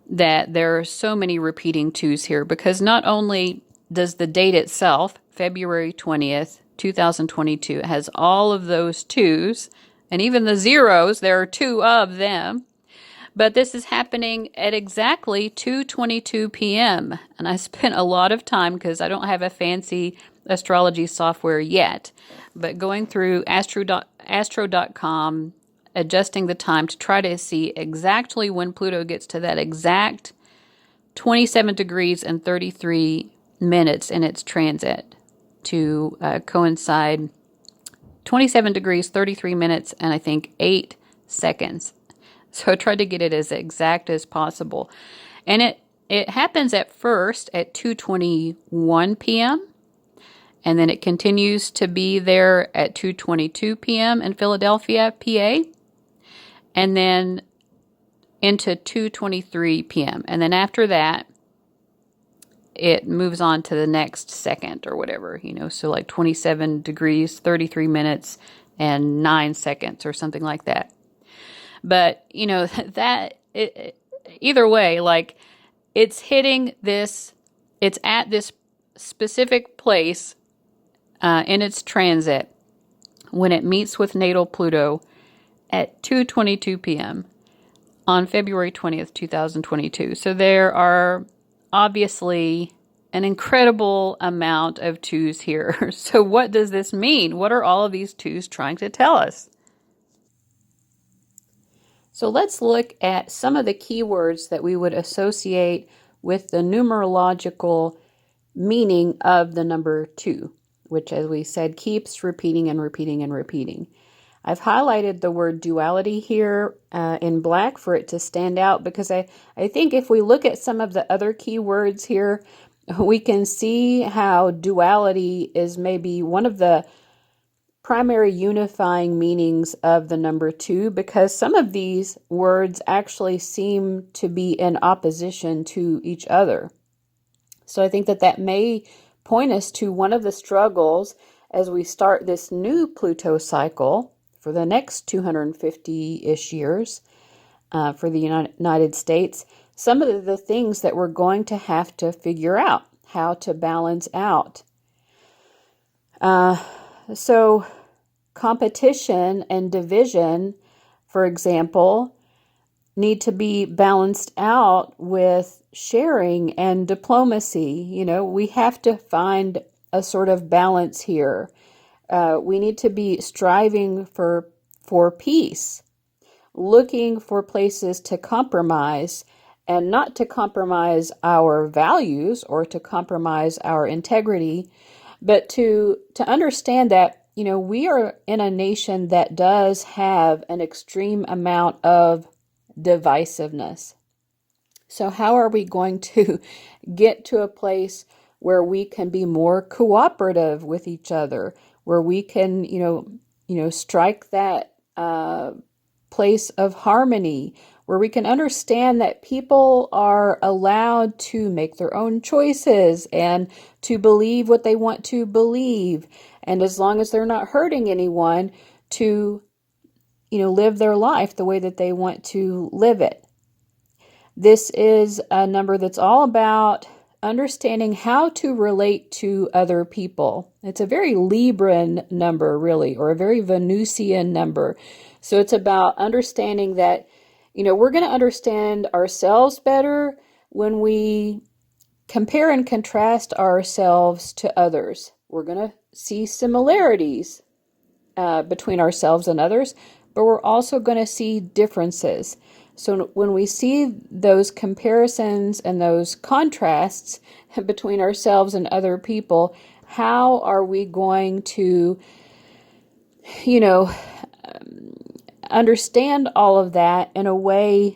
that there are so many repeating twos here, because not only does the date itself, February 20th, 2022, it has all of those twos, and even the zeros, there are 2 of them. But this is happening at exactly 2:22 p.m. And I spent a lot of time, because I don't have a fancy astrology software yet, but going through astro.com, adjusting the time to try to see exactly when Pluto gets to that exact 27 degrees and 33 minutes in its transit to coincide 27 degrees, 33 minutes, and I think 8 seconds. So I tried to get it as exact as possible. And it happens at first at 2:21 p.m., and then it continues to be there at 2:22 p.m. in Philadelphia, PA, and then into 2:23 p.m. And then after that, it moves on to the next second or whatever, so like 27 degrees, 33 minutes, and 9 seconds or something like that. But, either way, like, it's hitting this, it's at this specific place in its transit when it meets with natal Pluto at 2:22 p.m. on February 20th, 2022. So there are obviously an incredible amount of twos here. So what does this mean? What are all of these twos trying to tell us? So let's look at some of the keywords that we would associate with the numerological meaning of the number 2, which, as we said, keeps repeating and repeating and repeating. I've highlighted the word duality here in black for it to stand out, because I think if we look at some of the other keywords here, we can see how duality is maybe one of the primary unifying meanings of the number 2, because some of these words actually seem to be in opposition to each other. So I think that may point us to one of the struggles as we start this new Pluto cycle for the next 250-ish years for the United States. Some of the things that we're going to have to figure out how to balance out. So competition and division, for example, need to be balanced out with sharing and diplomacy. We have to find a sort of balance here. We need to be striving for peace, looking for places to compromise, and not to compromise our values or to compromise our integrity, but to understand that, we are in a nation that does have an extreme amount of divisiveness. So how are we going to get to a place where we can be more cooperative with each other, where we can, strike that place of harmony, where we can understand that people are allowed to make their own choices and to believe what they want to believe, and as long as they're not hurting anyone, to live their life the way that they want to live it. This is a number that's all about understanding how to relate to other people. It's a very Libran number, really, or a very Venusian number. So it's about understanding that, we're going to understand ourselves better when we compare and contrast ourselves to others. We're going to see similarities between ourselves and others, but we're also going to see differences. So when we see those comparisons and those contrasts between ourselves and other people, how are we going to, understand all of that in a way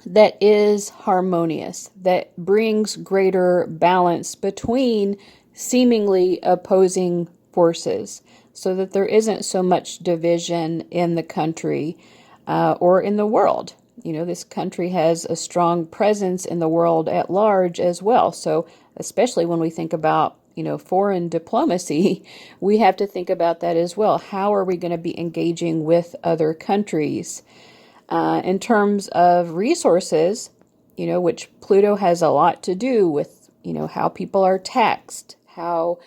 that is harmonious, that brings greater balance between seemingly opposing forces, so that there isn't so much division in the country or in the world. This country has a strong presence in the world at large as well. So especially when we think about, foreign diplomacy, we have to think about that as well. How are we going to be engaging with other countries? In terms of resources, which Pluto has a lot to do with, how people are taxed, how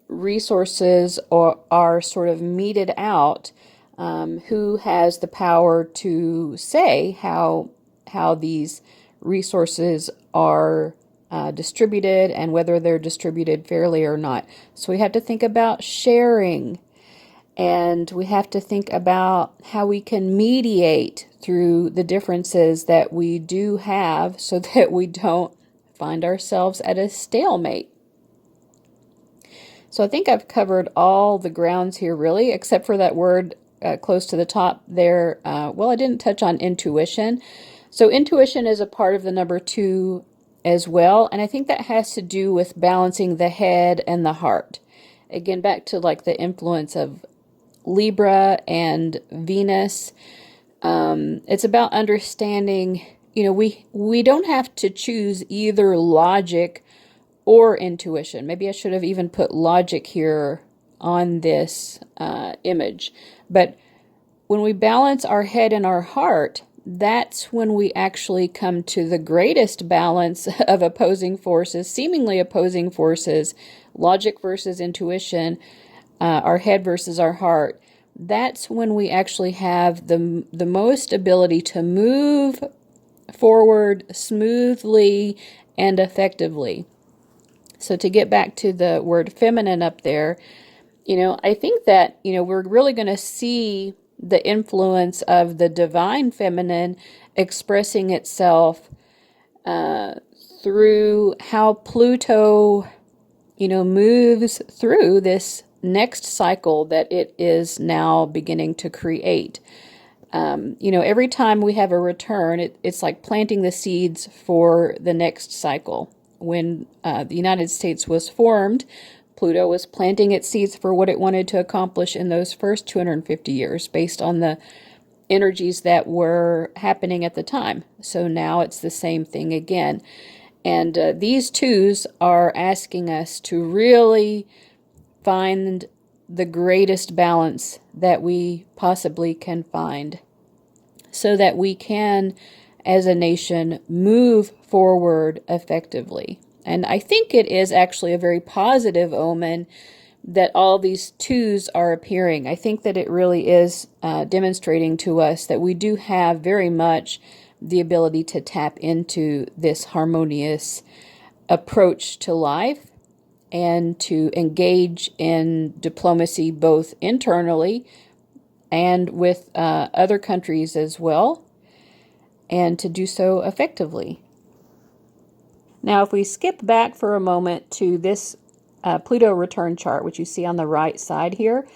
resources are sort of meted out, who has the power to say how these resources are distributed and whether they're distributed fairly or not. So we have to think about sharing, and we have to think about how we can mediate through the differences that we do have so that we don't find ourselves at a stalemate. So I think I've covered all the grounds here, really, except for that word close to the top there. I didn't touch on intuition. So intuition is a part of the number 2 as well, and I think that has to do with balancing the head and the heart. Again, back to like the influence of Libra and Venus. It's about understanding, we don't have to choose either logic or intuition. Maybe I should have even put logic here on this image. But when we balance our head and our heart, that's when we actually come to the greatest balance of opposing forces, seemingly opposing forces, logic versus intuition, our head versus our heart. That's when we actually have the most ability to move forward smoothly and effectively. So to get back to the word feminine up there, I think that, we're really going to see the influence of the divine feminine expressing itself through how Pluto, moves through this next cycle that it is now beginning to create. Every time we have a return, it's like planting the seeds for the next cycle. When the United States was formed, Pluto was planting its seeds for what it wanted to accomplish in those first 250 years based on the energies that were happening at the time. So now it's the same thing again. And these twos are asking us to really find the greatest balance that we possibly can find so that we can, as a nation, move forward effectively. And I think it is actually a very positive omen that all these twos are appearing. I think that it really is demonstrating to us that we do have very much the ability to tap into this harmonious approach to life and to engage in diplomacy both internally and with other countries as well, and to do so effectively. Now, if we skip back for a moment to this Pluto return chart, which you see on the right side here,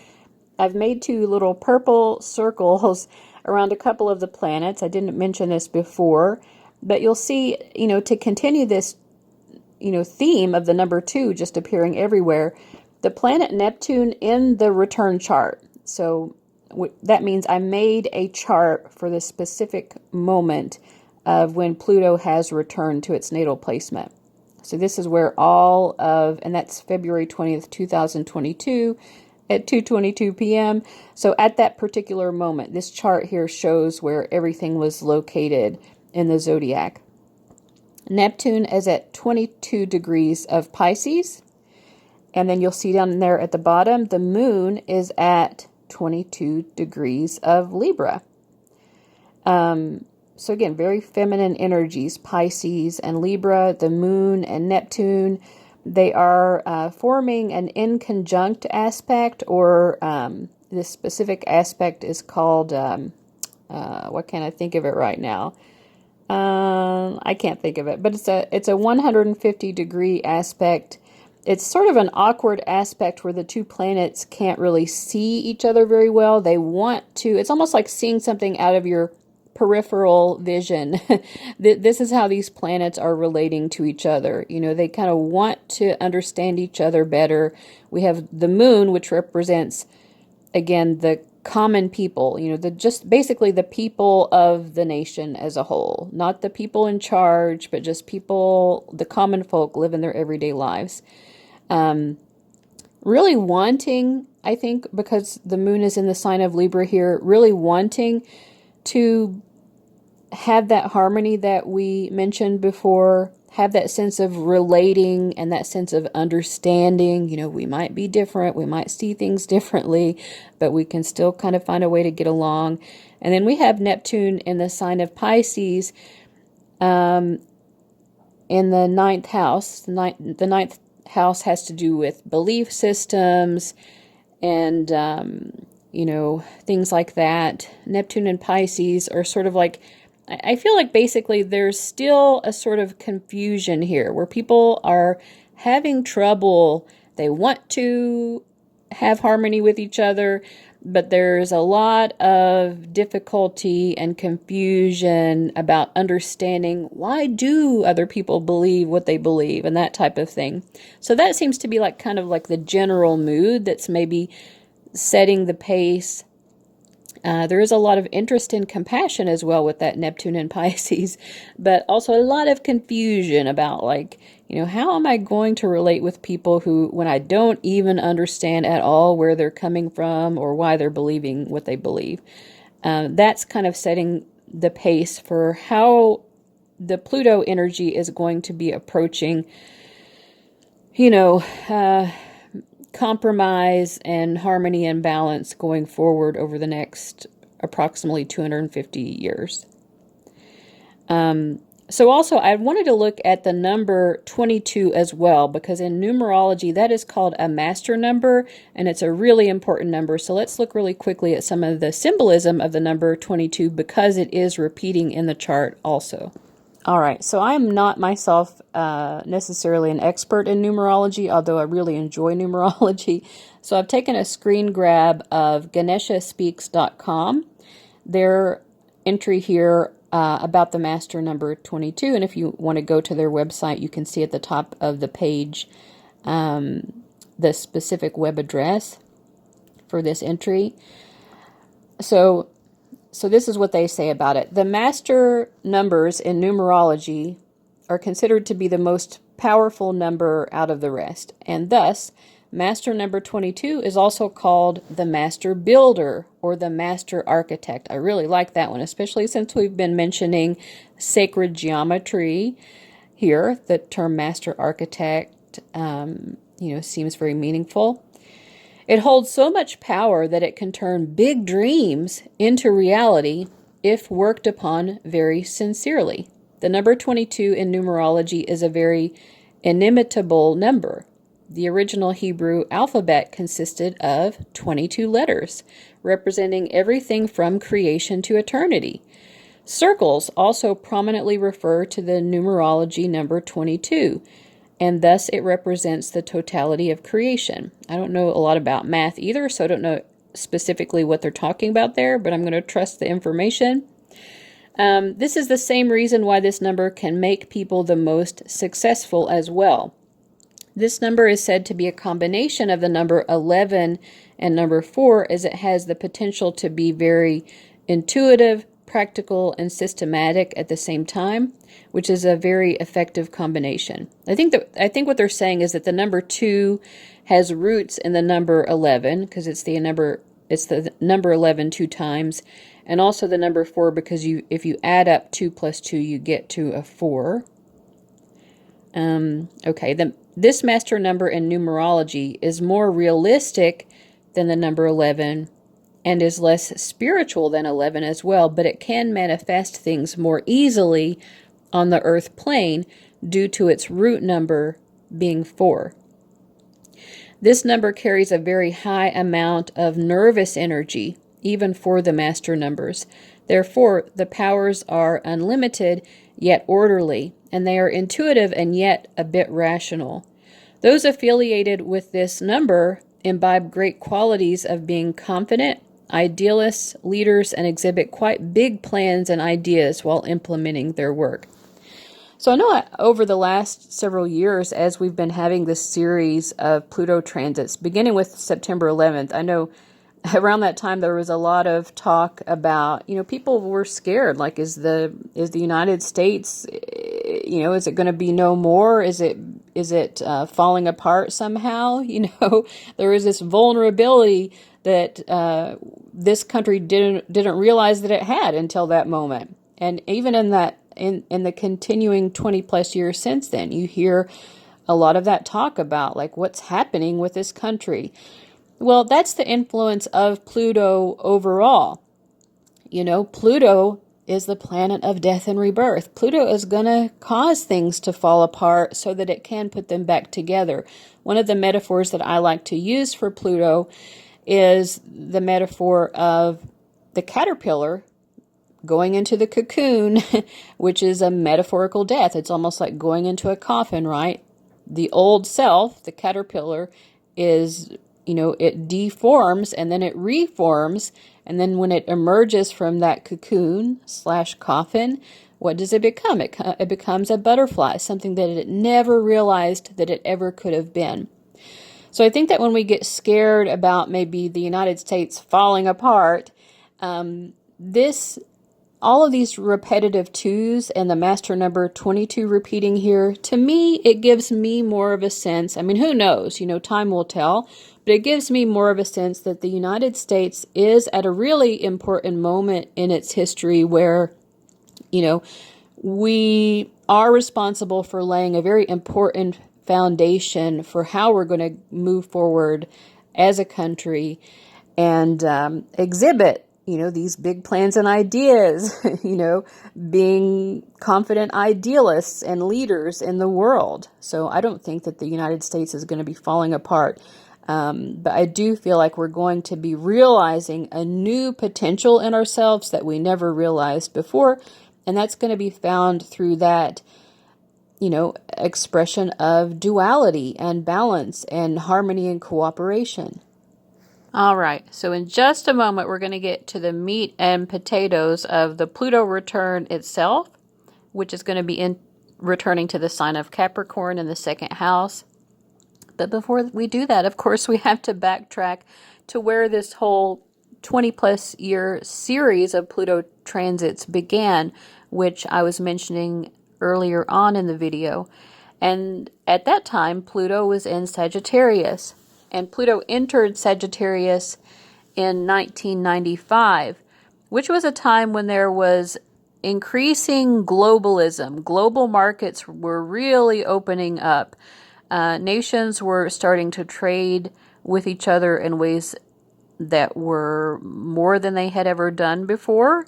I've made two little purple circles around a couple of the planets. I didn't mention this before, but you'll see, to continue this, theme of the number 2 just appearing everywhere, the planet Neptune in the return chart. So that means I made a chart for the specific moment of when Pluto has returned to its natal placement. So this is where and that's February 20th, 2022 at 2:22 p.m. So at that particular moment, this chart here shows where everything was located in the zodiac. Neptune is at 22 degrees of Pisces. And then you'll see down there at the bottom, the moon is at 22 degrees of Libra. So again, very feminine energies, Pisces and Libra, the moon and Neptune. They are forming an inconjunct aspect, or this specific aspect is called, what can I think of it right now? I can't think of it, but it's a 150 degree aspect. It's sort of an awkward aspect where the two planets can't really see each other very well. They want to, it's almost like seeing something out of your peripheral vision. This is how these planets are relating to each other. They kind of want to understand each other better. We have the moon, which represents, again, the common people, just basically the people of the nation as a whole, not the people in charge, but just people, the common folk living their everyday lives. Really wanting, I think, because the moon is in the sign of Libra here, really wanting to have that harmony that we mentioned before, have that sense of relating and that sense of understanding. We might be different, we might see things differently, but we can still kind of find a way to get along. And then we have Neptune in the sign of Pisces in the ninth house. The ninth house has to do with belief systems and, things like that. Neptune and Pisces are sort of like, I feel like basically there's still a sort of confusion here where people are having trouble. They want to have harmony with each other, but there's a lot of difficulty and confusion about understanding why do other people believe what they believe and that type of thing. So that seems to be like kind of like the general mood that's maybe setting the pace. There is a lot of interest and compassion as well with that Neptune and Pisces, but also a lot of confusion about how am I going to relate with people who, when I don't even understand at all where they're coming from or why they're believing what they believe. That's kind of setting the pace for how the Pluto energy is going to be approaching, compromise and harmony and balance going forward over the next approximately 250 years. So also, I wanted to look at the number 22 as well, because in numerology, that is called a master number, and it's a really important number. So let's look really quickly at some of the symbolism of the number 22, because it is repeating in the chart also. All right, so I'm not myself necessarily an expert in numerology, although I really enjoy numerology. So I've taken a screen grab of ganeshaspeaks.com, their entry here about the master number 22. And if you want to go to their website, you can see at the top of the page the specific web address for this entry. So this is what they say about it. The master numbers in numerology are considered to be the most powerful number out of the rest, and thus master number 22 is also called the master builder or the master architect. I really like that one, especially since we've been mentioning sacred geometry here. The term master architect, seems very meaningful. It holds so much power that it can turn big dreams into reality if worked upon very sincerely. The number 22 in numerology is a very inimitable number. The original Hebrew alphabet consisted of 22 letters, representing everything from creation to eternity. Circles also prominently refer to the numerology number 22, and thus it represents the totality of creation. I don't know a lot about math either, so I don't know specifically what they're talking about there, but I'm going to trust the information. This is the same reason why this number can make people the most successful as well. This number is said to be a combination of the number 11 and number 4, as it has the potential to be very intuitive, practical, and systematic at the same time, which is a very effective combination. I think what they're saying is that the number 2 has roots in the number 11, because it's the number 11 two times, and also the number 4 because if you add up 2 plus 2, you get to a 4. This master number in numerology is more realistic than the number 11 and is less spiritual than 11 as well, but it can manifest things more easily on the earth plane due to its root number being 4. This number carries a very high amount of nervous energy, even for the master numbers. Therefore, the powers are unlimited yet orderly, and they are intuitive and yet a bit rational. Those affiliated with this number imbibe great qualities of being confident, idealists, leaders, and exhibit quite big plans and ideas while implementing their work. So I know over the last several years, as we've been having this series of Pluto transits, beginning with September 11th, I know around that time there was a lot of talk about, people were scared, like is the United States, is it going to be no more? Is it falling apart somehow? There is this vulnerability that this country didn't realize that it had until that moment. And even in the continuing 20 plus years since then, you hear a lot of that talk about like what's happening with this country. Well, that's the influence of Pluto overall. Pluto is the planet of death and rebirth. Pluto is going to cause things to fall apart so that it can put them back together. One of the metaphors that I like to use for Pluto is the metaphor of the caterpillar going into the cocoon, which is a metaphorical death. It's almost like going into a coffin, right? The old self, the caterpillar, is, it deforms and then it reforms. And then when it emerges from that cocoon / coffin, what does it become? It becomes a butterfly, something that it never realized that it ever could have been. So I think that when we get scared about maybe the United States falling apart, this all of these repetitive twos and the master number 22 repeating here, to me, it gives me more of a sense. I mean, who knows? Time will tell. But it gives me more of a sense that the United States is at a really important moment in its history where, we are responsible for laying a very important foundation for how we're going to move forward as a country and exhibit, these big plans and ideas, being confident idealists and leaders in the world. So I don't think that the United States is going to be falling apart. But I do feel like we're going to be realizing a new potential in ourselves that we never realized before. And that's going to be found through that, expression of duality and balance and harmony and cooperation. All right. So in just a moment, we're going to get to the meat and potatoes of the Pluto return itself, which is going to be returning to the sign of Capricorn in the second house. But before we do that, of course, we have to backtrack to where this whole 20 plus year series of Pluto transits began, which I was mentioning earlier on in the video. And at that time, Pluto was in Sagittarius. And Pluto entered Sagittarius in 1995, which was a time when there was increasing globalism. Global markets were really opening up. Nations were starting to trade with each other in ways that were more than they had ever done before.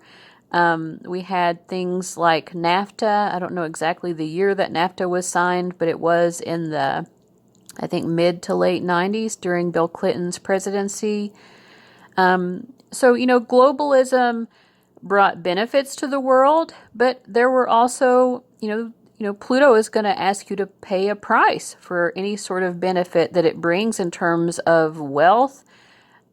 We had things like NAFTA. I don't know exactly the year that NAFTA was signed, but it was in the, I think, mid to late 90s during Bill Clinton's presidency. So, globalism brought benefits to the world, but there were also, Pluto is going to ask you to pay a price for any sort of benefit that it brings in terms of wealth.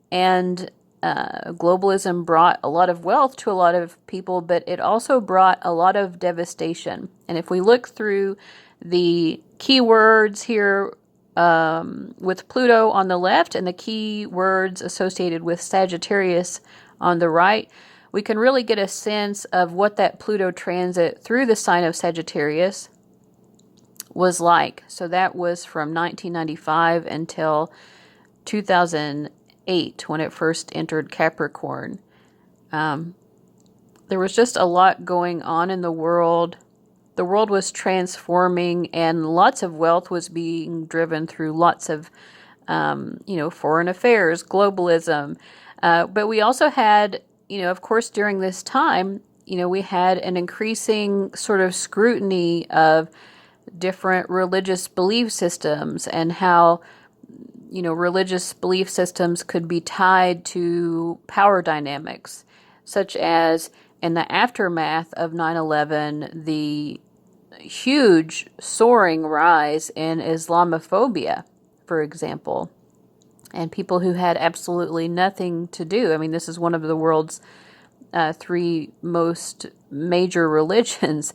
And globalism brought a lot of wealth to a lot of people, but it also brought a lot of devastation. And if we look through the keywords here with Pluto on the left and the keywords associated with Sagittarius on the right, we can really get a sense of what that Pluto transit through the sign of Sagittarius was like. So that was from 1995 until 2008 when it first entered Capricorn. There was just a lot going on in the world. The world was transforming and lots of wealth was being driven through lots of, foreign affairs, globalism. But we also had, of course, during this time, we had an increasing sort of scrutiny of different religious belief systems and how, religious belief systems could be tied to power dynamics, such as in the aftermath of 9/11, the huge soaring rise in Islamophobia, for example, and people who had absolutely nothing to do. I mean, this is one of the world's three most major religions,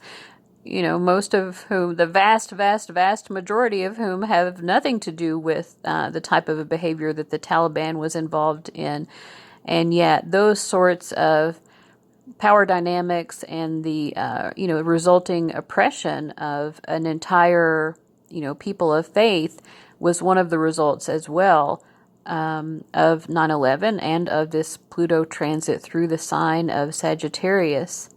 most of whom, the vast majority of whom have nothing to do with the type of a behavior that the Taliban was involved in. And yet those sorts of power dynamics and the, resulting oppression of an entire, people of faith was one of the results as well of 9/11 and of this Pluto transit through the sign of Sagittarius.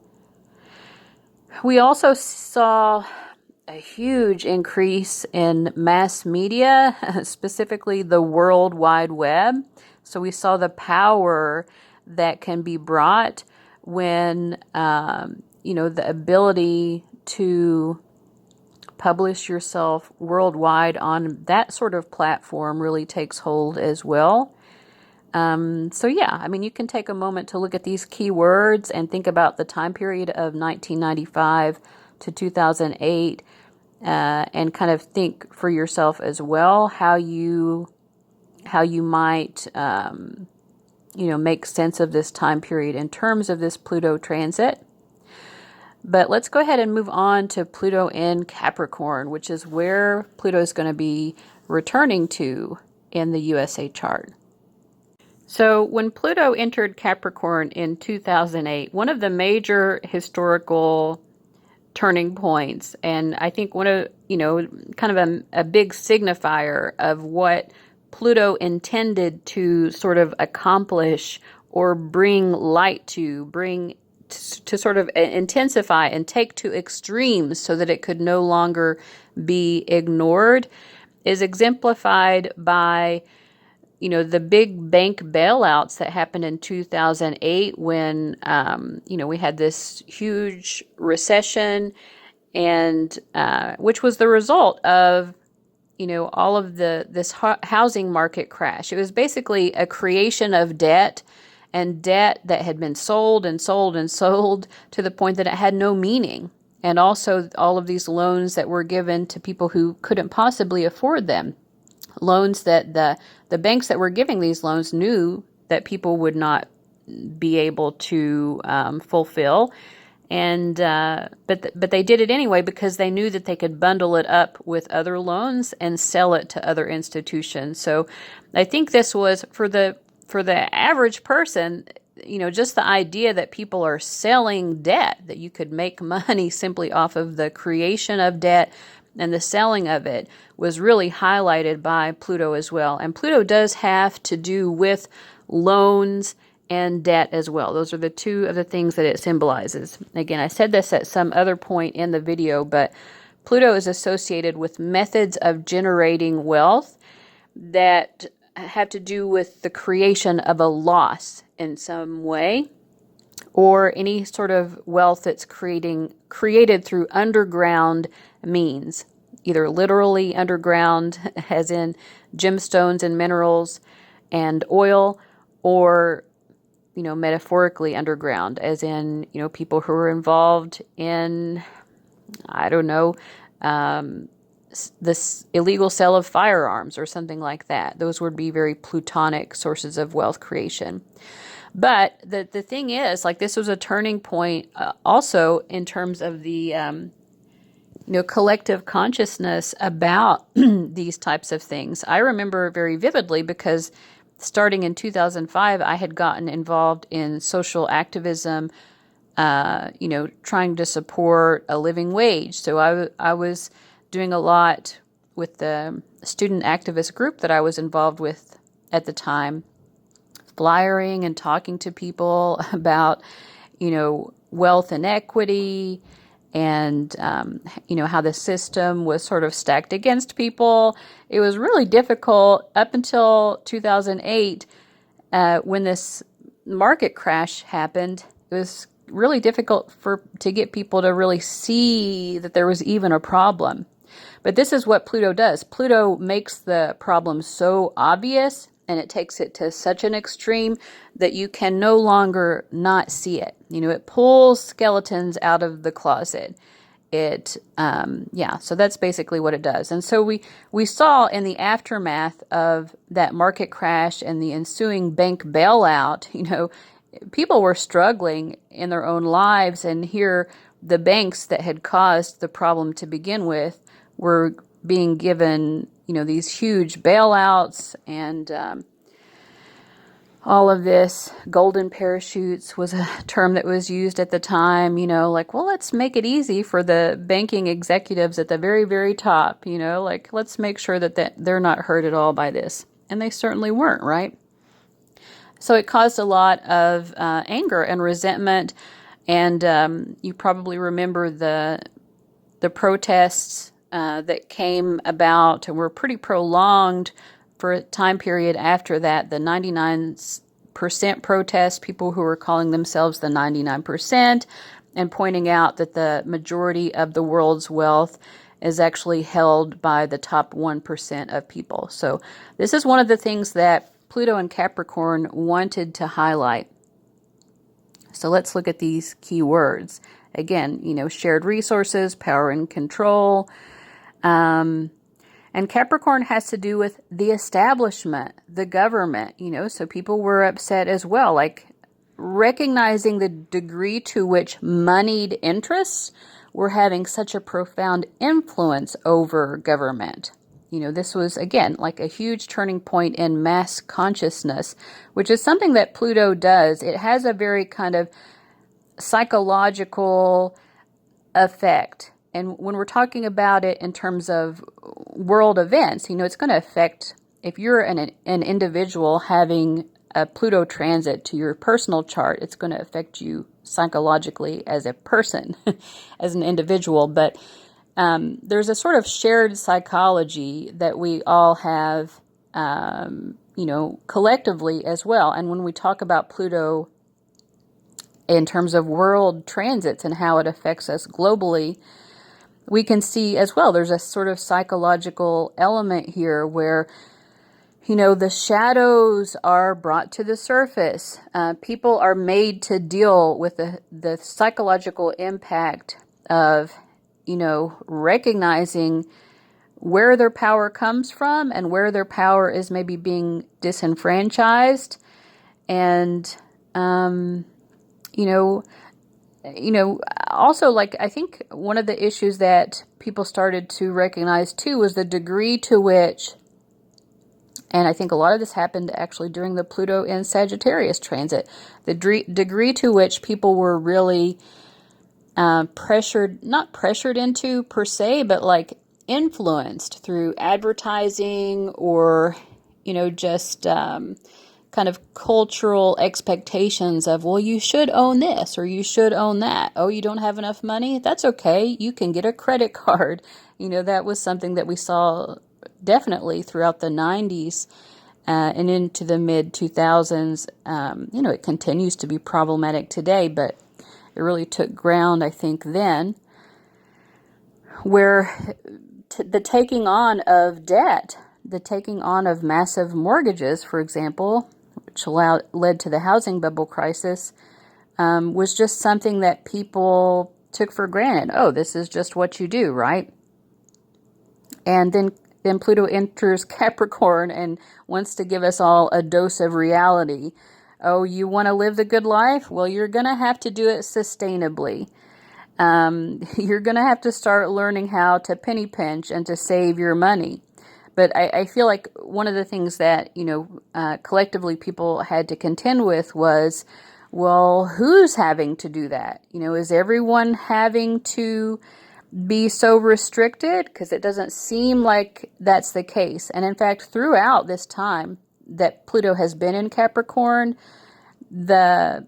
We also saw a huge increase in mass media, specifically the World Wide Web. So we saw the power that can be brought when, the ability to publish yourself worldwide on that sort of platform really takes hold as well. You can take a moment to look at these keywords and think about the time period of 1995 to 2008 and kind of think for yourself as well how you might make sense of this time period in terms of this Pluto transit. But let's go ahead and move on to Pluto in Capricorn, which is where Pluto is going to be returning to in the USA chart. So when Pluto entered Capricorn in 2008, one of the major historical turning points, and I think one of, kind of a big signifier of what Pluto intended to sort of accomplish or bring light to sort of intensify and take to extremes so that it could no longer be ignored, is exemplified by the big bank bailouts that happened in 2008 when, we had this huge recession, and which was the result of, all of this housing market crash. It was basically a creation of debt, and debt that had been sold and sold and sold to the point that it had no meaning. And also all of these loans that were given to people who couldn't possibly afford them. Loans that the banks that were giving these loans knew that people would not be able to fulfill, and but they did it anyway because they knew that they could bundle it up with other loans and sell it to other institutions. So I think this was for the average person, just the idea that people are selling debt, that you could make money simply off of the creation of debt and the selling of it, was really highlighted by Pluto as well. And Pluto does have to do with loans and debt as well. Those are the two of the things that it symbolizes. Again, I said this at some other point in the video, but Pluto is associated with methods of generating wealth that have to do with the creation of a loss in some way, or any sort of wealth that's created through underground means, either literally underground, as in gemstones and minerals and oil, or metaphorically underground, as in people who are involved in, I don't know, this illegal sale of firearms or something like that. Those would be very plutonic sources of wealth creation. But the thing is, this was a turning point also in terms of the collective consciousness about these types of things. I remember very vividly because starting in 2005, I had gotten involved in social activism, trying to support a living wage. So I was doing a lot with the student activist group that I was involved with at the time, flyering and talking to people about, wealth inequity and, how the system was sort of stacked against people. It was really difficult up until 2008 when this market crash happened. It was really difficult to get people to really see that there was even a problem. But this is what Pluto does. Pluto makes the problem so obvious, and it takes it to such an extreme that you can no longer not see it. It pulls skeletons out of the closet. So that's basically what it does. And so we saw in the aftermath of that market crash and the ensuing bank bailout, people were struggling in their own lives, and here the banks that had caused the problem to begin with were being given, these huge bailouts, and all of this. Golden parachutes was a term that was used at the time, let's make it easy for the banking executives at the very, very top, let's make sure that they're not hurt at all by this. And they certainly weren't, right? So it caused a lot of anger and resentment, and you probably remember the protests that came about and were pretty prolonged for a time period after that. The 99% protest, people who were calling themselves the 99%, and pointing out that the majority of the world's wealth is actually held by the top 1% of people. So this is one of the things that Pluto and Capricorn wanted to highlight. So let's look at these key words. Again, shared resources, power and control. And Capricorn has to do with the establishment, the government, so people were upset as well, recognizing the degree to which moneyed interests were having such a profound influence over government. This was, again, like a huge turning point in mass consciousness, which is something that Pluto does. It has a very kind of psychological effect. And when we're talking about it in terms of world events, it's going to affect, if you're an individual having a Pluto transit to your personal chart, it's going to affect you psychologically as a person, as an individual. But there's a sort of shared psychology that we all have, collectively as well. And when we talk about Pluto in terms of world transits and how it affects us globally, we can see as well, there's a sort of psychological element here where, the shadows are brought to the surface. People are made to deal with the psychological impact of, recognizing where their power comes from and where their power is maybe being disenfranchised. And, also, like, I think one of the issues that people started to recognize too was the degree to which, and I think a lot of this happened actually during the Pluto in Sagittarius transit, the degree to which people were really not pressured into per se, but like influenced through advertising or, just kind of cultural expectations of, well, you should own this or you should own that. Oh, you don't have enough money? That's okay. You can get a credit card. That was something that we saw definitely throughout the 90s and into the mid 2000s. It continues to be problematic today, but it really took ground, I think, then, where the taking on of debt, the taking on of massive mortgages, for example, which led to the housing bubble crisis, was just something that people took for granted. Oh, this is just what you do, right? And then Pluto enters Capricorn and wants to give us all a dose of reality. Oh, you want to live the good life? Well, you're going to have to do it sustainably. You're going to have to start learning how to penny pinch and to save your money. But I feel like one of the things that, collectively people had to contend with was, well, who's having to do that? Is everyone having to be so restricted? Because it doesn't seem like that's the case. And in fact, throughout this time that Pluto has been in Capricorn, the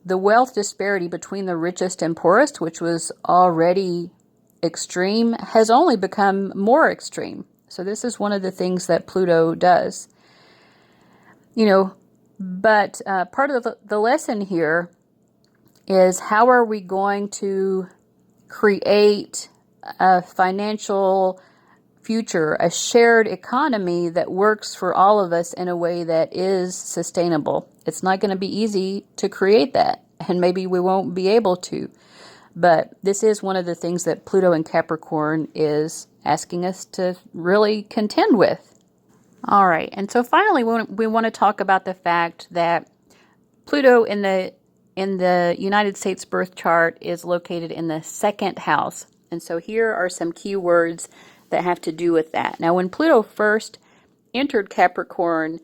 wealth disparity between the richest and poorest, which was already extreme, has only become more extreme. So this is one of the things that Pluto does. But part of the lesson here is, how are we going to create a financial future, a shared economy that works for all of us in a way that is sustainable? It's not going to be easy to create that, and maybe we won't be able to. But this is one of the things that Pluto in Capricorn is asking us to really contend with. All right, and so finally we want to talk about the fact that Pluto in the United States birth chart is located in the second house. And so here are some key words that have to do with that. Now, when Pluto first entered Capricorn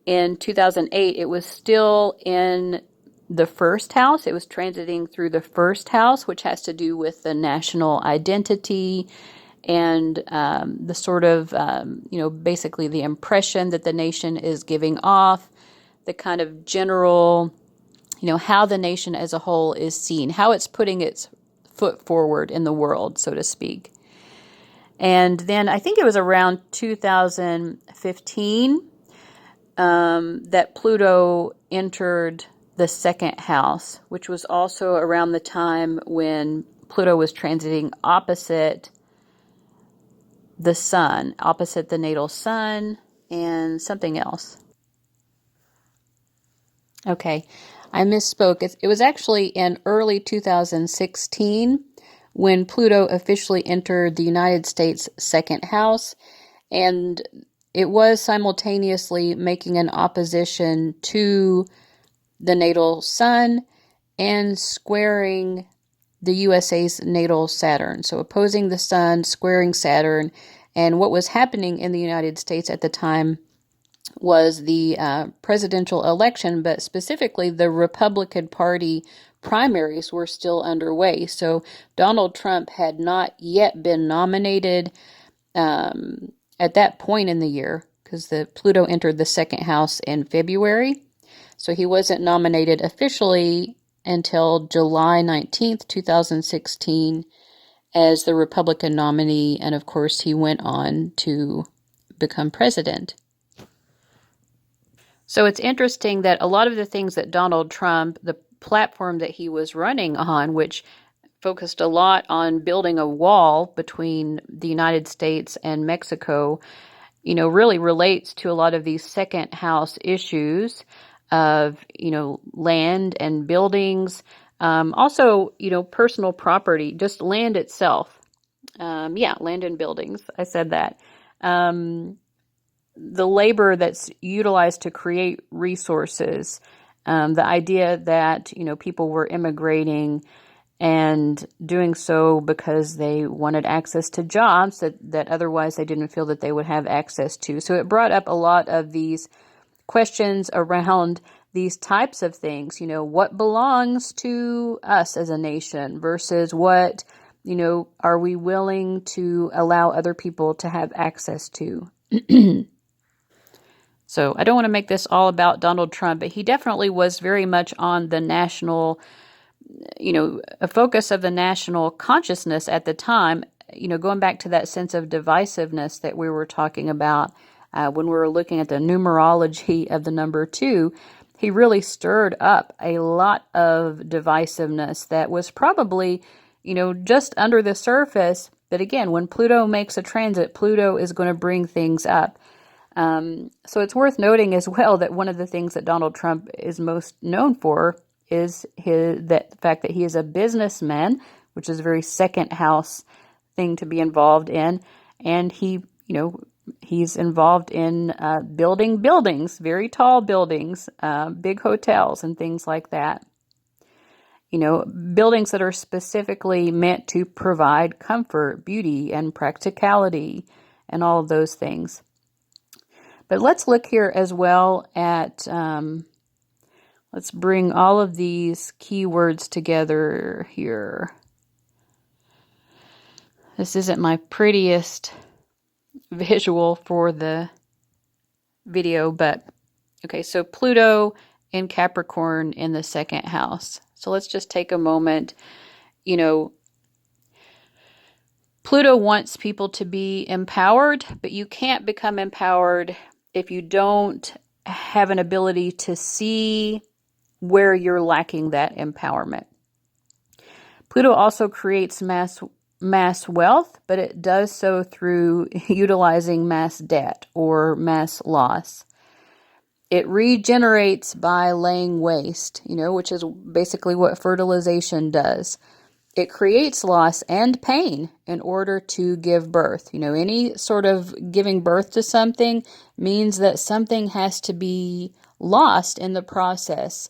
in 2008, it was still in the first house. It was transiting through the first house, which has to do with the national identity and the sort of, basically the impression that the nation is giving off, the kind of general, how the nation as a whole is seen, how it's putting its foot forward in the world, so to speak. And then I think it was around 2015 that Pluto entered the second house, which was also around the time when Pluto was transiting opposite the sun, opposite the natal sun, and something else. Okay, I misspoke. It was actually in early 2016 when Pluto officially entered the United States second house, and it was simultaneously making an opposition to the natal sun and squaring the USA's natal Saturn. So opposing the sun, squaring Saturn, And what was happening in the United States at the time was the presidential election, but specifically the Republican Party primaries were still underway. So Donald Trump had not yet been nominated at that point in the year, because the Pluto entered the second house in February. So he wasn't nominated officially until July 19th, 2016, as the Republican nominee. And of course, he went on to become president. So it's interesting that a lot of the things that Donald Trump, the platform that he was running on, which focused a lot on building a wall between the United States and Mexico, really relates to a lot of these second house issues of, land and buildings. Also, personal property, just land itself. Land and buildings. I said that. The labor that's utilized to create resources, the idea that, people were immigrating and doing so because they wanted access to jobs that otherwise they didn't feel that they would have access to. So it brought up a lot of these questions around these types of things, what belongs to us as a nation versus what, are we willing to allow other people to have access to? So I don't want to make this all about Donald Trump, but he definitely was very much on the national, a focus of the national consciousness at the time, going back to that sense of divisiveness that we were talking about when we were looking at the numerology of the number 2. He really stirred up a lot of divisiveness that was probably, just under the surface. But again, when Pluto makes a transit, Pluto is going to bring things up. So it's worth noting as well that one of the things that Donald Trump is most known for is the fact that he is a businessman, which is a very second house thing to be involved in. And he's involved in building buildings, very tall buildings, big hotels and things like that. Buildings that are specifically meant to provide comfort, beauty, and practicality, and all of those things. But let's look here as well at, let's bring all of these keywords together here. This isn't my prettiest visual for the video, but okay, so Pluto in Capricorn in the second house. So let's just take a moment. Pluto wants people to be empowered, but you can't become empowered if you don't have an ability to see where you're lacking that empowerment. Pluto also creates mass wealth, but it does so through utilizing mass debt or mass loss. It regenerates by laying waste, which is basically what fertilization does. It creates loss and pain in order to give birth. Any sort of giving birth to something means that something has to be lost in the process.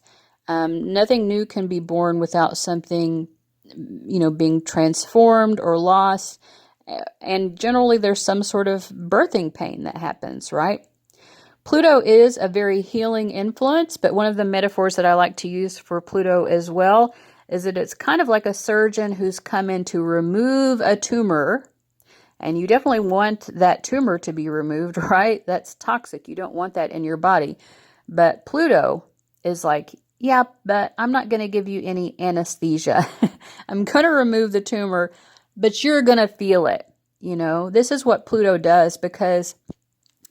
Nothing new can be born without something, being transformed or lost. And generally there's some sort of birthing pain that happens, right? Pluto is a very healing influence, but one of the metaphors that I like to use for Pluto as well is that it's kind of like a surgeon who's come in to remove a tumor, and you definitely want that tumor to be removed, right? That's toxic. You don't want that in your body. But Pluto is like, yeah, but I'm not going to give you any anesthesia. I'm going to remove the tumor, but you're going to feel it. This is what Pluto does, because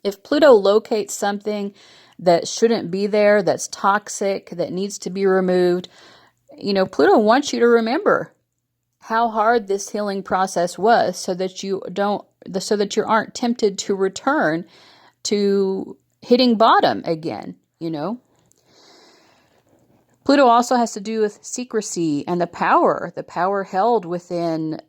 if Pluto locates something that shouldn't be there, that's toxic, that needs to be removed, Pluto wants you to remember how hard this healing process was so that you aren't tempted to return to hitting bottom again, Pluto also has to do with secrecy and the power held within,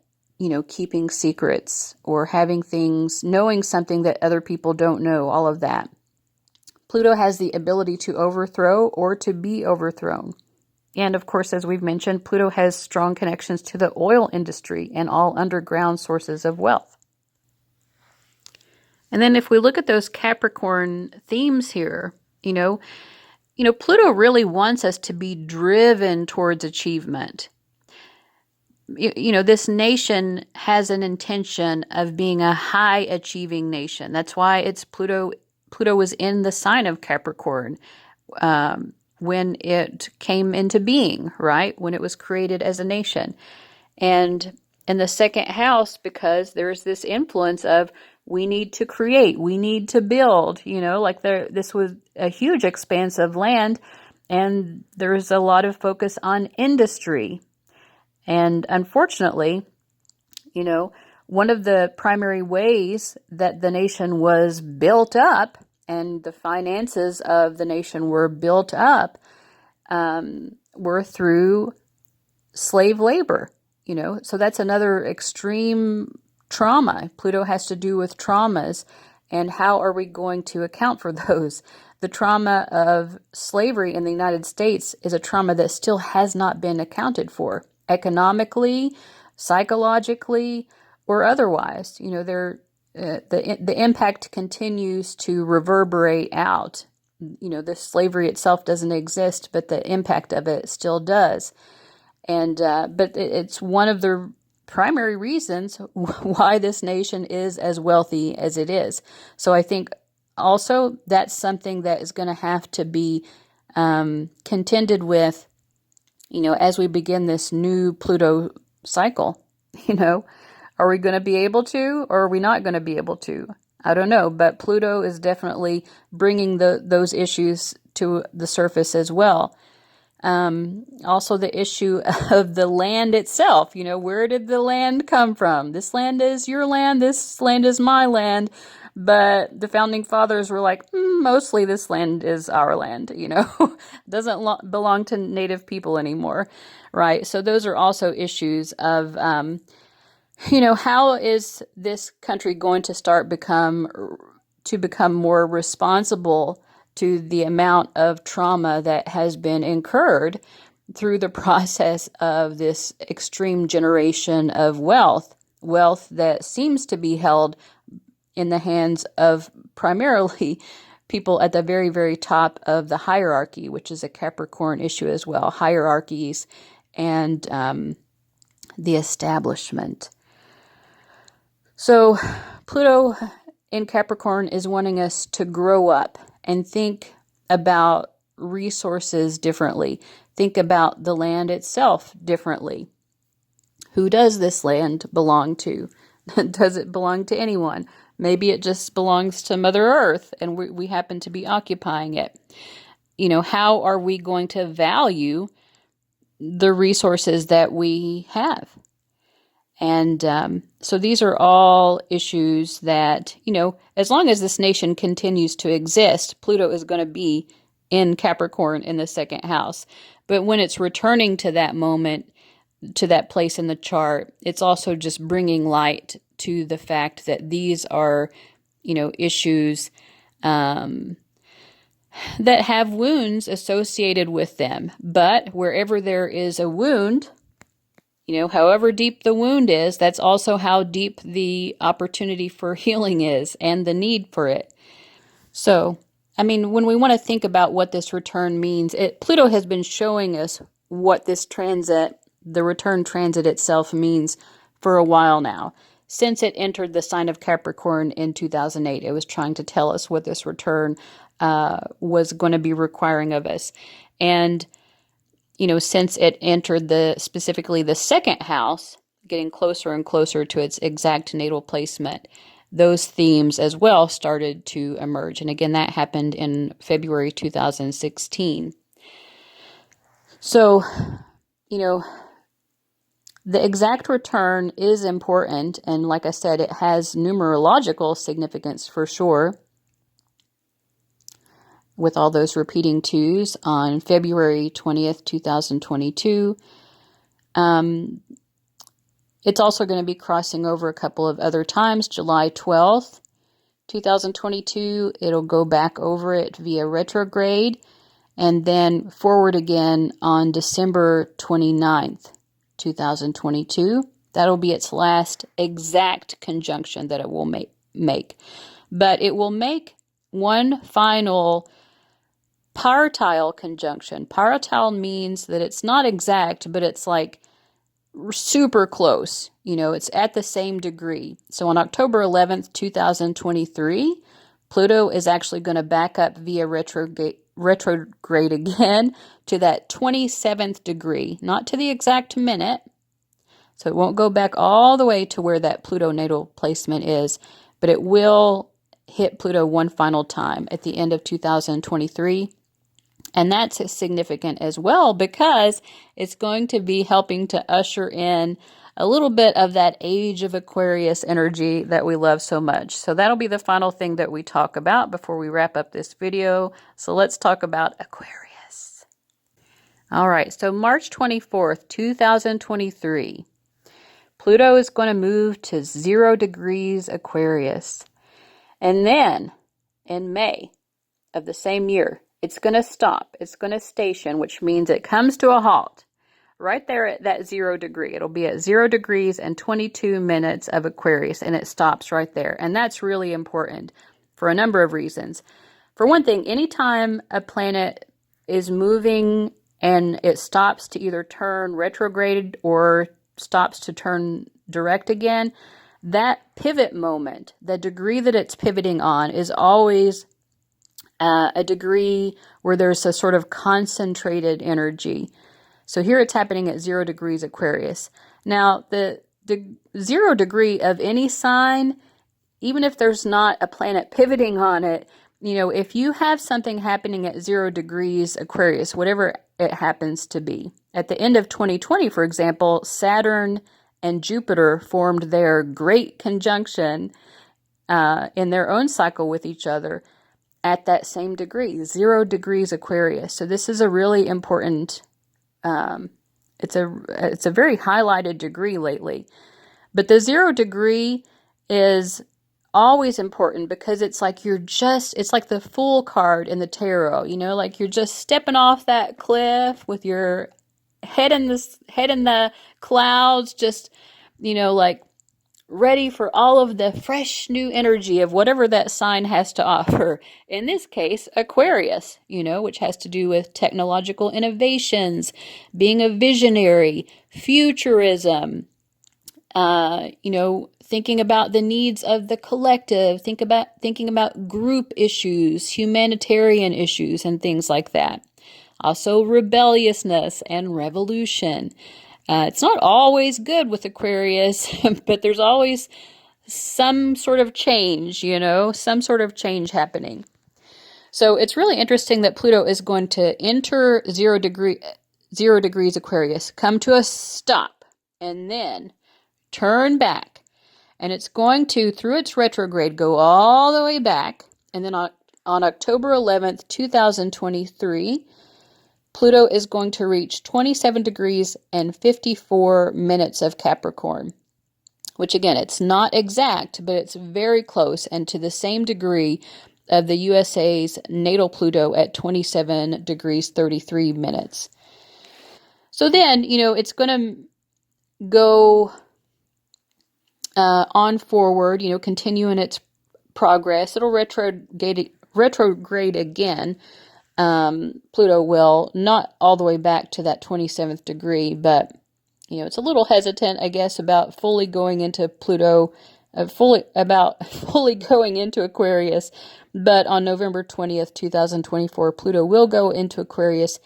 keeping secrets or having things, knowing something that other people don't know, all of that. Pluto has the ability to overthrow or to be overthrown. And of course, as we've mentioned, Pluto has strong connections to the oil industry and all underground sources of wealth. And then if we look at those Capricorn themes here, Pluto really wants us to be driven towards achievement. This nation has an intention of being a high achieving nation. That's why it's Pluto was in the sign of Capricorn when it came into being, right? When it was created as a nation. And in the second house, because there's this influence of we need to create, we need to build, this was a huge expanse of land, and there's a lot of focus on industry. And unfortunately, one of the primary ways that the nation was built up and the finances of the nation were built up were through slave labor, So that's another extreme trauma. Pluto has to do with traumas. And how are we going to account for those? The trauma of slavery in the United States is a trauma that still has not been accounted for. Economically, psychologically, or otherwise, the impact continues to reverberate out. The slavery itself doesn't exist, but the impact of it still does. And but it's one of the primary reasons why this nation is as wealthy as it is. So I think also that's something that is going to have to be contended with. As we begin this new Pluto cycle, are we going to be able to, or are we not going to be able to? I don't know, but Pluto is definitely bringing those issues to the surface as well. Also the issue of the land itself, where did the land come from? This land is your land, this land is my land. But the founding fathers were like, mostly this land is our land, doesn't belong to native people anymore, right? So those are also issues of, how is this country going to start become more responsible to the amount of trauma that has been incurred through the process of this extreme generation of wealth that seems to be held in the hands of primarily people at the very, very top of the hierarchy, which is a Capricorn issue as well, hierarchies and the establishment. So Pluto in Capricorn is wanting us to grow up and think about resources differently, think about the land itself differently. Who does this land belong to? Does it belong to anyone? Maybe it just belongs to Mother Earth and we happen to be occupying it. How are we going to value the resources that we have? And so these are all issues that, as long as this nation continues to exist, Pluto is going to be in Capricorn in the second house. But when it's returning to that moment, to that place in the chart, it's also just bringing light to the fact that these are, issues that have wounds associated with them. But wherever there is a wound, however deep the wound is, that's also how deep the opportunity for healing is and the need for it. So, when we want to think about what this return means, Pluto has been showing us what this transit, the return transit itself, means for a while now. Since it entered the sign of Capricorn in 2008, it was trying to tell us what this return was going to be requiring of us. And, since it entered specifically the second house, getting closer and closer to its exact natal placement, those themes as well started to emerge. And again, that happened in February 2016. So, the exact return is important, and like I said, it has numerological significance for sure, with all those repeating twos on February 20th, 2022. It's also going to be crossing over a couple of other times. July 12th, 2022, it'll go back over it via retrograde, and then forward again on December 29th. 2022. That'll be its last exact conjunction that it will make. but it will make one final partile conjunction. Partile means that it's not exact, but it's like super close. It's at the same degree. So on October 11th, 2023, Pluto is actually going to back up via retrograde again to that 27th degree, not to the exact minute. So it won't go back all the way to where that Pluto natal placement is, but it will hit Pluto one final time at the end of 2023. And that's significant as well because it's going to be helping to usher in a little bit of that age of Aquarius energy that we love so much. So that'll be the final thing that we talk about before we wrap up this video. So let's talk about Aquarius. All right, so March 24th, 2023, Pluto is going to move to 0 degrees Aquarius. And then in May of the same year, it's going to stop. It's going to station, which means it comes to a halt right there at that 0 degree. It'll be at 0 degrees and 22 minutes of Aquarius, and it stops right there. And that's really important for a number of reasons. For one thing, anytime a planet is moving and it stops to either turn retrograde or stops to turn direct again, that pivot moment, the degree that it's pivoting on, is always a degree where there's a sort of concentrated energy. So here it's happening at 0 degrees Aquarius. Now, the 0 degree of any sign, even if there's not a planet pivoting on it, if you have something happening at 0 degrees Aquarius, whatever it happens to be. At the end of 2020, for example, Saturn and Jupiter formed their great conjunction in their own cycle with each other at that same degree, 0 degrees Aquarius. So this is a really important, it's a very highlighted degree lately. But the 0 degree is always important because it's like it's like the Fool card in the tarot, like you're just stepping off that cliff with your head in the clouds, just, like ready for all of the fresh new energy of whatever that sign has to offer. In this case, Aquarius, which has to do with technological innovations, being a visionary, futurism, thinking about the needs of the collective, thinking about group issues, humanitarian issues, and things like that. Also, rebelliousness and revolution. It's not always good with Aquarius, but there's always some sort of change, some sort of change happening. So it's really interesting that Pluto is going to enter 0 degrees Aquarius, come to a stop, and then turn back. And it's going to, through its retrograde, go all the way back. And then on October 11th, 2023, Pluto is going to reach 27 degrees and 54 minutes of Capricorn, which again, it's not exact, but it's very close and to the same degree of the USA's natal Pluto at 27 degrees 33 minutes. So then, it's going to go on forward, continue in its progress. It'll retrograde again. Pluto will, not all the way back to that 27th degree, but, it's a little hesitant, I guess, about fully going into Pluto, fully going into Aquarius. But on November 20th, 2024, Pluto will go into Aquarius,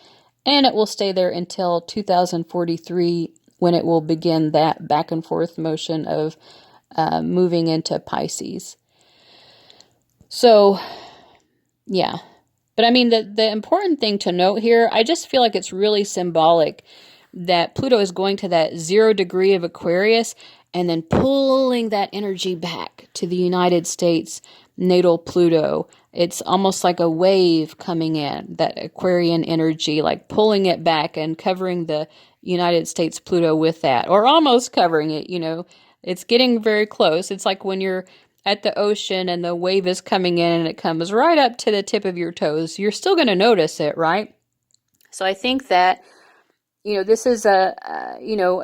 and it will stay there until 2043, when it will begin that back and forth motion of moving into Pisces. So, yeah. But I mean, the important thing to note here, I just feel like it's really symbolic that Pluto is going to that 0 degree of Aquarius and then pulling that energy back to the United States natal Pluto. It's almost like a wave coming in, that Aquarian energy, like pulling it back and covering the United States Pluto with that, or almost covering it, It's getting very close. It's like when you're at the ocean and the wave is coming in and it comes right up to the tip of your toes. You're still going to notice it, right? So I think that, this is a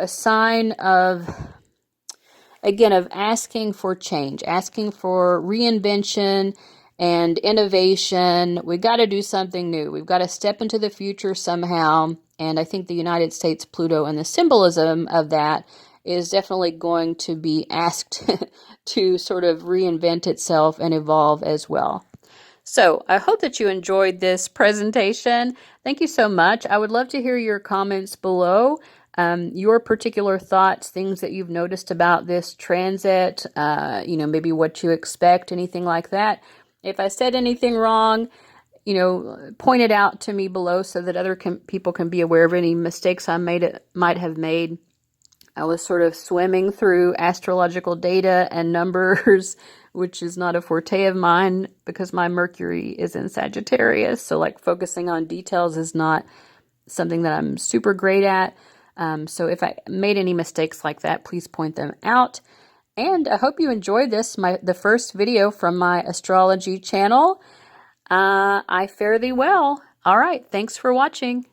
sign of again, of asking for change, asking for reinvention and innovation. We got to do something new. We've got to step into the future somehow. And I think the United States Pluto and the symbolism of that is definitely going to be asked to sort of reinvent itself and evolve as well. So I hope that you enjoyed this presentation. Thank you so much. I would love to hear your comments below, your particular thoughts, things that you've noticed about this transit, maybe what you expect, anything like that. If I said anything wrong, point it out to me below so that other people can be aware of any mistakes I might have made. I was sort of swimming through astrological data and numbers, which is not a forte of mine because my Mercury is in Sagittarius. So like focusing on details is not something that I'm super great at. So if I made any mistakes like that, please point them out. And I hope you enjoyed this, the first video from my astrology channel. I fare thee well. All right. Thanks for watching.